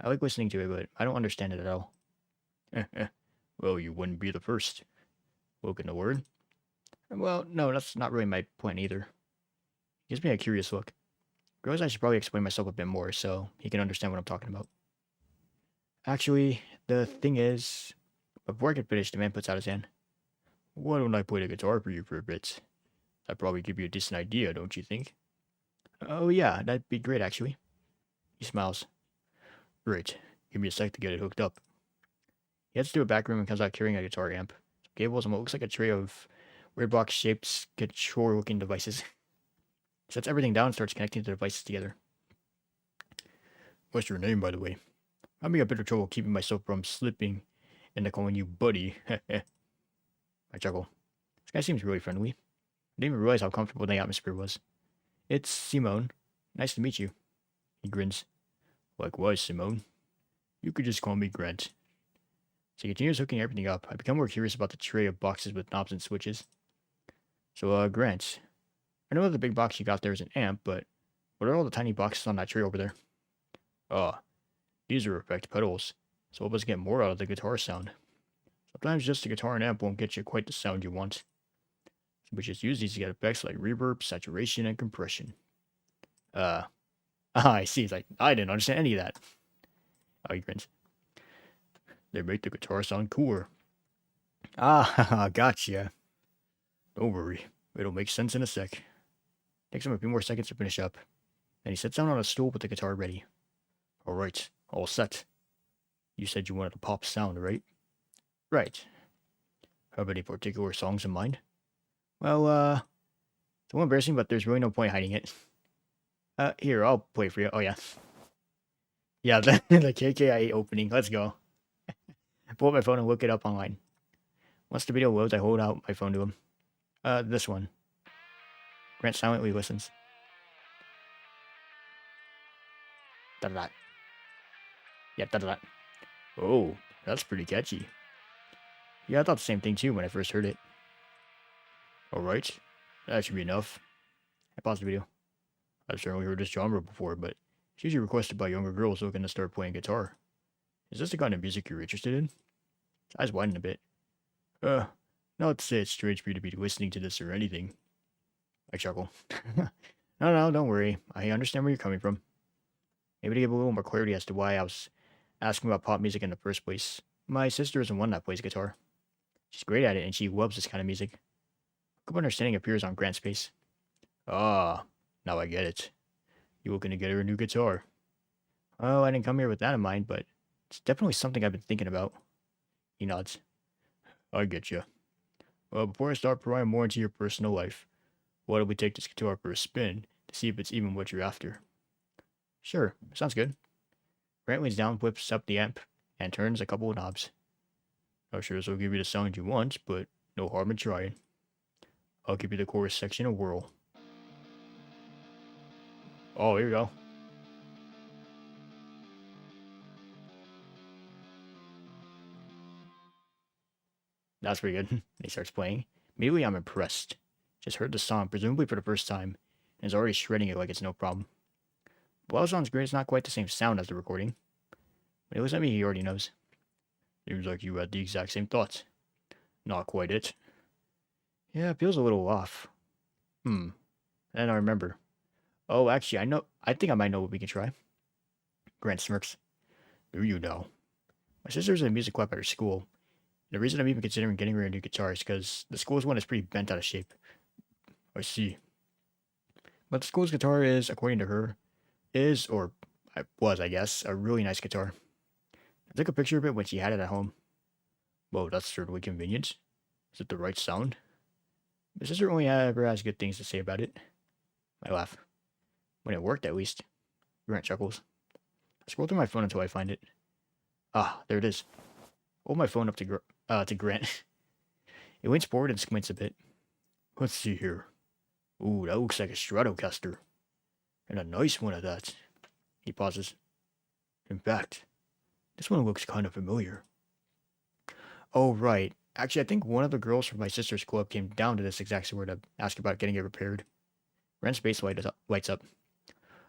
I like listening to it, but I don't understand it at all. Well, you wouldn't be the first. Woken the word? Well, no, that's not really my point either. He gives me a curious look. Realize I should probably explain myself a bit more so he can understand what I'm talking about. Actually, the thing is, before I can finish, the man puts out his hand. Why don't I play the guitar for you for a bit? That'd probably give you a decent idea, don't you think? Oh yeah, that'd be great actually. He smiles. Great. Give me a sec to get it hooked up. He heads to a back room and comes out carrying a guitar amp, cables, and what looks like a tray of weird box-shaped, control-looking devices. He sets everything down and starts connecting the devices together. What's your name, by the way? I'm having a bit of trouble keeping myself from slipping into calling you buddy. I chuckle. This guy seems really friendly. I didn't even realize how comfortable the atmosphere was. It's Simone. Nice to meet you. He grins. Likewise, Simone. You could just call me Grant. So he continues hooking everything up. I become more curious about the tray of boxes with knobs and switches. So, Grant, I know that the big box you got there is an amp, but what are all the tiny boxes on that tray over there? These are effect pedals, so help us get more out of the guitar sound. Sometimes just the guitar and amp won't get you quite the sound you want. So we just use these to get effects like reverb, saturation, and compression. I see. It's like, I didn't understand any of that. Oh, he grins. They make the guitar sound cooler. Gotcha. Don't worry. It'll make sense in a sec. Takes him a few more seconds to finish up. Then he sits down on a stool with the guitar ready. Alright, all set. You said you wanted a pop sound, right? Right. Have any particular songs in mind? Well, it's a little embarrassing, but there's really no point hiding it. Here, I'll play for you. Oh, yeah. Yeah, the KKIA opening. Let's go. Pull up my phone and look it up online. Once the video loads, I hold out my phone to him. This one. Grant silently listens. Da-da-da. Yeah, da-da-da. Oh, that's pretty catchy. Yeah, I thought the same thing too when I first heard it. Alright, that should be enough. I paused the video. I've certainly heard this genre before, but it's usually requested by younger girls looking to start playing guitar. Is this the kind of music you're interested in? His eyes widen a bit. Not to say it's strange for you to be listening to this or anything. I chuckle. No, don't worry. I understand where you're coming from. Maybe to give a little more clarity as to why I was asking about pop music in the first place. My sister isn't one that plays guitar. She's great at it, and she loves this kind of music. A quick understanding appears on Grant's face. Ah, now I get it. You looking to get her a new guitar? Oh, I didn't come here with that in mind, but it's definitely something I've been thinking about. He nods. I get you. Well, before I start prying more into your personal life, why don't we take this guitar for a spin to see if it's even what you're after? Sure, sounds good. Grant leans down, whips up the amp, and turns a couple of knobs. Not sure this will give you the sound you want, but no harm in trying. I'll give you the chorus section a whirl. Oh, here we go. That's pretty good. He starts playing. Immediately, I'm impressed. Just heard the song, presumably for the first time, and is already shredding it like it's no problem. While it sounds great, it's not quite the same sound as the recording. When he looks at me, he already knows. Seems like you had the exact same thoughts. Not quite it. Yeah, it feels a little off. And I remember. Oh, actually, I think I might know what we can try. Grant smirks. Do you know? My sister's in a music club at her school. The reason I'm even considering getting her a new guitar is because the school's one is pretty bent out of shape. I see. But the school's guitar is, according to her, I guess, a really nice guitar. I took a picture of it when she had it at home. Whoa, that's certainly convenient. Is it the right sound? My sister only ever has good things to say about it. I laugh. When it worked, at least. Grant chuckles. I scroll through my phone until I find it. Ah, there it is. Hold my phone up to Grant. He leans forward and squints a bit. Let's see here. Ooh, that looks like a Stratocaster. And a nice one at that. He pauses. In fact, this one looks kind of familiar. Oh, right. Actually, I think one of the girls from my sister's club came down to this exact store to ask about getting it repaired. Grant's face lights up.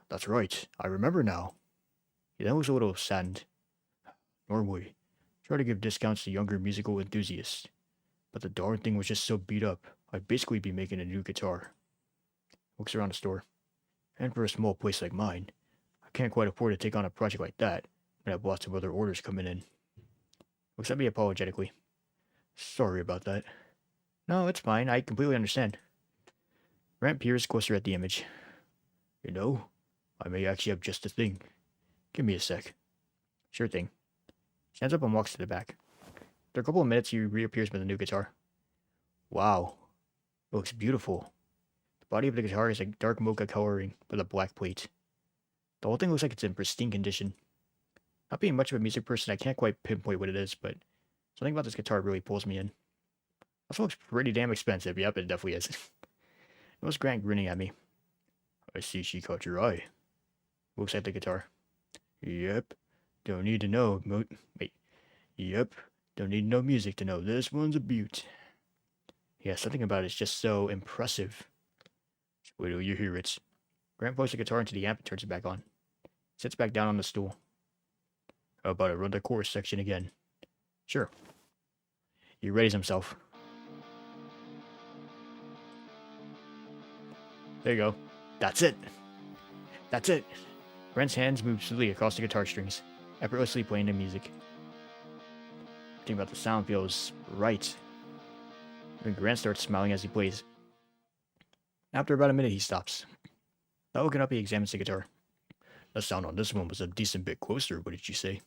That's right. I remember now. He then looks a little saddened. Normally, try to give discounts to younger musical enthusiasts. But the darn thing was just so beat up, I'd basically be making a new guitar. Looks around the store. And for a small place like mine, I can't quite afford to take on a project like that when I have lots of other orders coming in. Looks at me apologetically. Sorry about that. No, it's fine. I completely understand. Grant peers closer at the image. You know, I may actually have just the thing. Give me a sec. Sure thing. Stands up and walks to the back. After a couple of minutes, he reappears with a new guitar. Wow. It looks beautiful. The body of the guitar is a dark mocha coloring with a black plate. The whole thing looks like it's in pristine condition. Not being much of a music person, I can't quite pinpoint what it is, but something about this guitar really pulls me in. Also looks pretty damn expensive. Yep, it definitely is. It was Grant grinning at me. I see she caught your eye. Looks at the guitar. Yep. Don't need to know. Yep. Don't need no music to know this one's a beaut. Yeah, something about it's just so impressive. Wait till you hear it. Grant plugs the guitar into the amp and turns it back on. Sits back down on the stool. How about I run the chorus section again? Sure. He readies himself. There you go. That's it. That's it. Brent's hands move smoothly across the guitar strings, effortlessly playing the music. Everything about the sound feels right. And Grant starts smiling as he plays. After about a minute, he stops. Without looking up, he examines the guitar. The sound on this one was a decent bit closer, what did you say?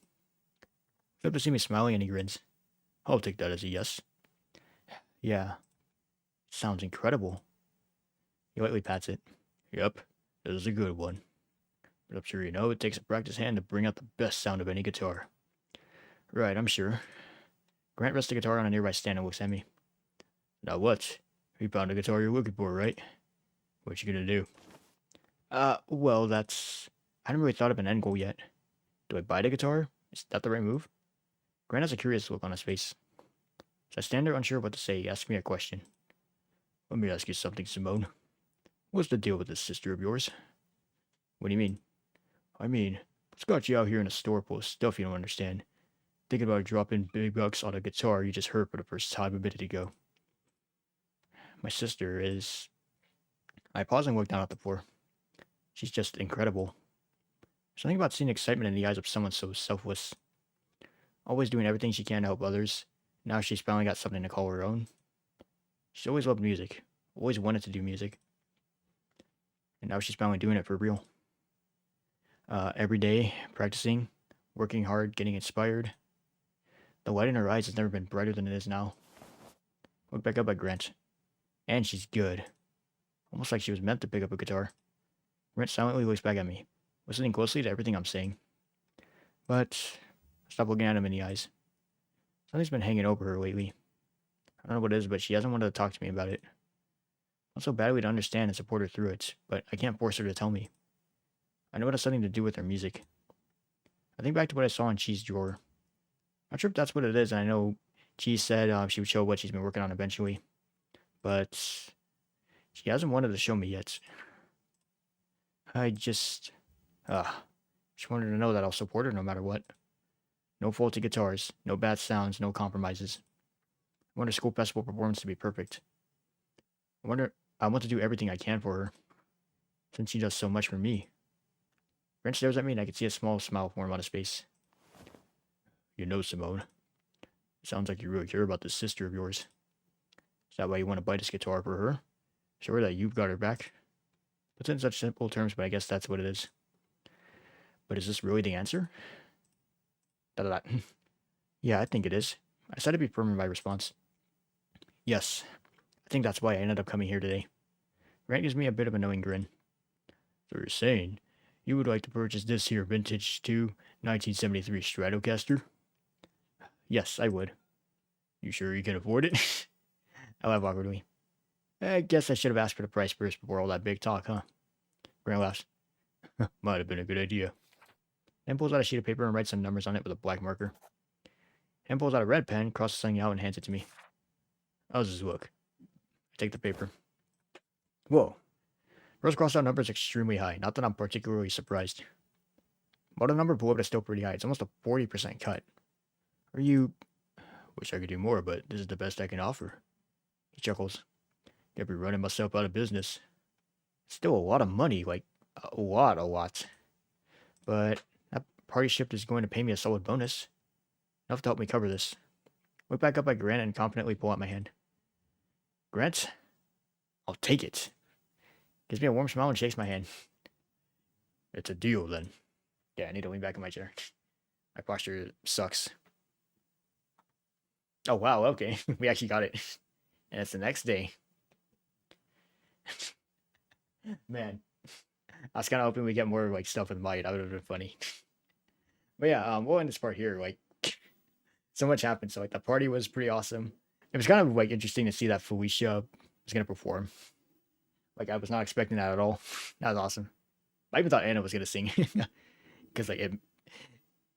Except to see me smiling, and he grins. I'll take that as a yes. Yeah. Sounds incredible. He lightly pats it. Yep, this is a good one. But I'm sure you know it takes a practiced hand to bring out the best sound of any guitar. Right, I'm sure. Grant rests the guitar on a nearby stand and looks at me. Now what? You found the guitar you're looking for, right? What you gonna do? Well, I haven't really thought of an end goal yet. Do I buy the guitar? Is that the right move? Grant has a curious look on his face. As I stand there unsure of what to say, he asks me a question. Let me ask you something, Simone. What's the deal with this sister of yours? What do you mean? I mean, what's got you out here in a store full of stuff you don't understand? Thinking about dropping big bucks on a guitar you just heard for the first time a minute ago. My sister is... I pause and look down at the floor. She's just incredible. Something about seeing excitement in the eyes of someone so selfless. Always doing everything she can to help others. Now she's finally got something to call her own. She's always loved music. Always wanted to do music. And now she's finally doing it for real. Every day, practicing, working hard, getting inspired. The light in her eyes has never been brighter than it is now. Look back up at Grant. And she's good. Almost like she was meant to pick up a guitar. Grant silently looks back at me, listening closely to everything I'm saying. But I stop looking at him in the eyes. Something's been hanging over her lately. I don't know what it is, but she hasn't wanted to talk to me about it. I want so badly to understand and support her through it, but I can't force her to tell me. I know it has something to do with her music. I think back to what I saw in Chi's drawer. Not sure if that's what it is, and I know Chi said she would show what she's been working on eventually. But she hasn't wanted to show me yet. I just wanted to know that I'll support her no matter what. No faulty guitars, no bad sounds, no compromises. I want her school festival performance to be perfect. I want to do everything I can for her, since she does so much for me. Brent stares at me and I can see a small smile form on his face. You know, Simone, it sounds like you really care about this sister of yours. Is that why you want to buy this guitar for her? Show her that you've got her back? Puts it in such simple terms, but I guess that's what it is. But is this really the answer? Da-da-da. Yeah, I think it is. I said to be firm in my response. Yes, I think that's why I ended up coming here today. Grant gives me a bit of a knowing grin. So you're saying you would like to purchase this here vintage 1973 Stratocaster? Yes, I would. You sure you can afford it? I laugh awkwardly. I guess I should have asked for the price first before all that big talk, huh? Grant laughs. Might have been a good idea. Then pulls out a sheet of paper and writes some numbers on it with a black marker. Then pulls out a red pen, crosses something out, and hands it to me. How's this look? I take the paper. Whoa. First crossed out number is extremely high. Not that I'm particularly surprised. But the number below it is still pretty high. It's almost a 40% cut. Are you... Wish I could do more, but this is the best I can offer. He chuckles. Could be running myself out of business. Still a lot of money, like a lot. But that party shift is going to pay me a solid bonus. Enough to help me cover this. Look back up at Grant and confidently pull out my hand. Grant, I'll take it. Gives me a warm smile and shakes my hand. It's a deal then. Yeah, I need to lean back in my chair. My posture sucks. Oh wow, okay. We actually got it. And it's the next day. Man. I was kind of hoping we get more like stuff with Mayu. That would have been funny. But yeah, we'll end this part here. Like, so much happened. So like the party was pretty awesome. It was kind of like interesting to see that Felicia was gonna perform. Like I was not expecting that at all. That was awesome. I even thought Anna was gonna sing because like it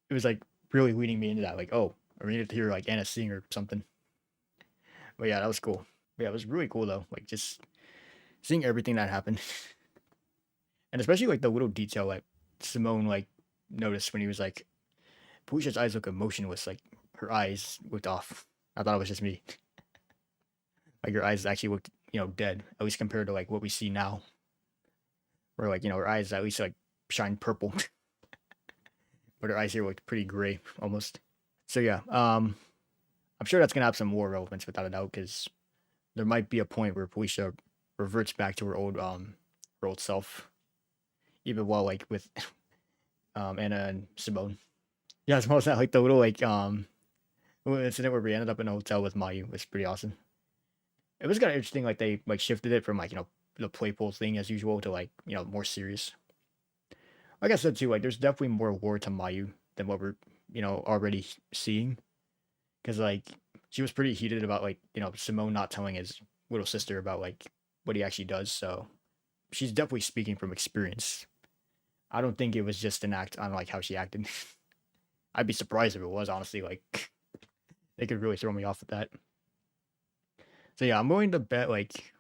was like really leading me into that. Like, oh, I needed to hear like Anna sing or something. But yeah, that was cool. But yeah, it was really cool though. Like just seeing everything that happened, and especially like the little detail like Simone like noticed when he was like, Felicia's eyes look emotionless. Like her eyes looked off. I thought it was just me. Like your eyes actually looked, dead. At least compared to like what we see now. Where like, her eyes at least like shine purple. But her eyes here looked pretty gray almost. So yeah, I'm sure that's gonna have some more relevance without a doubt, because there might be a point where Felicia reverts back to her old self. Even while like with Anna and Simone. Yeah, it's most like the little incident where we ended up in a hotel with Mayu was pretty awesome. It was kind of interesting, like they like shifted it from like, the playful thing as usual to like, more serious. Like I said too, like there's definitely more lore to Mayu than what we're, already seeing. Cause like she was pretty heated about like, Simone not telling his little sister about like what he actually does, so she's definitely speaking from experience. I don't think it was just an act on like how she acted. I'd be surprised if it was, honestly. Like they could really throw me off with that. So yeah, I'm willing to bet like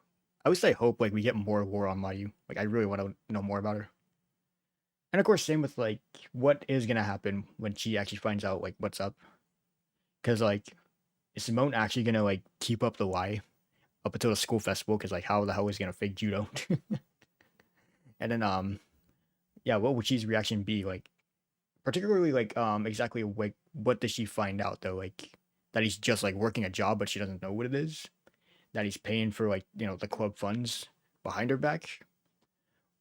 I would say hope like we get more lore on Mayu. Like I really want to know more about her. And of course, same with like what is gonna happen when she actually finds out like what's up. Cause like is Simone actually gonna like keep up the lie up until the school festival? Cause like how the hell is he gonna fake judo? And then yeah, what would she's reaction be like? Particularly like exactly like what does she find out though? Like that he's just like working a job but she doesn't know what it is? That he's paying for like, the club funds behind her back?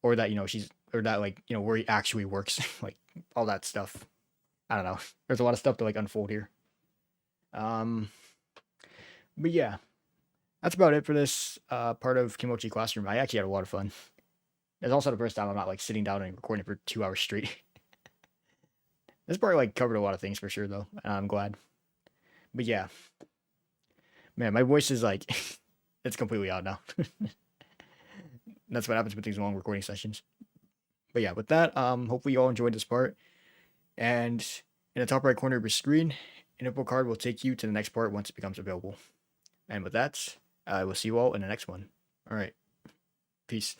Or that, that like, where he actually works, like all that stuff. I don't know. There's a lot of stuff to like unfold here. But yeah, that's about it for this part of Kimochii Classroom. I actually had a lot of fun. It's also the first time I'm not like sitting down and recording for 2 hours straight. This part like covered a lot of things for sure though, and I'm glad. But yeah, man, my voice is like it's completely out now. That's what happens with these long recording sessions. But yeah, with that, hopefully you all enjoyed this part. And in the top right corner of your screen, an info card will take you to the next part once it becomes available. And with that, I will see you all in the next one. All right, peace.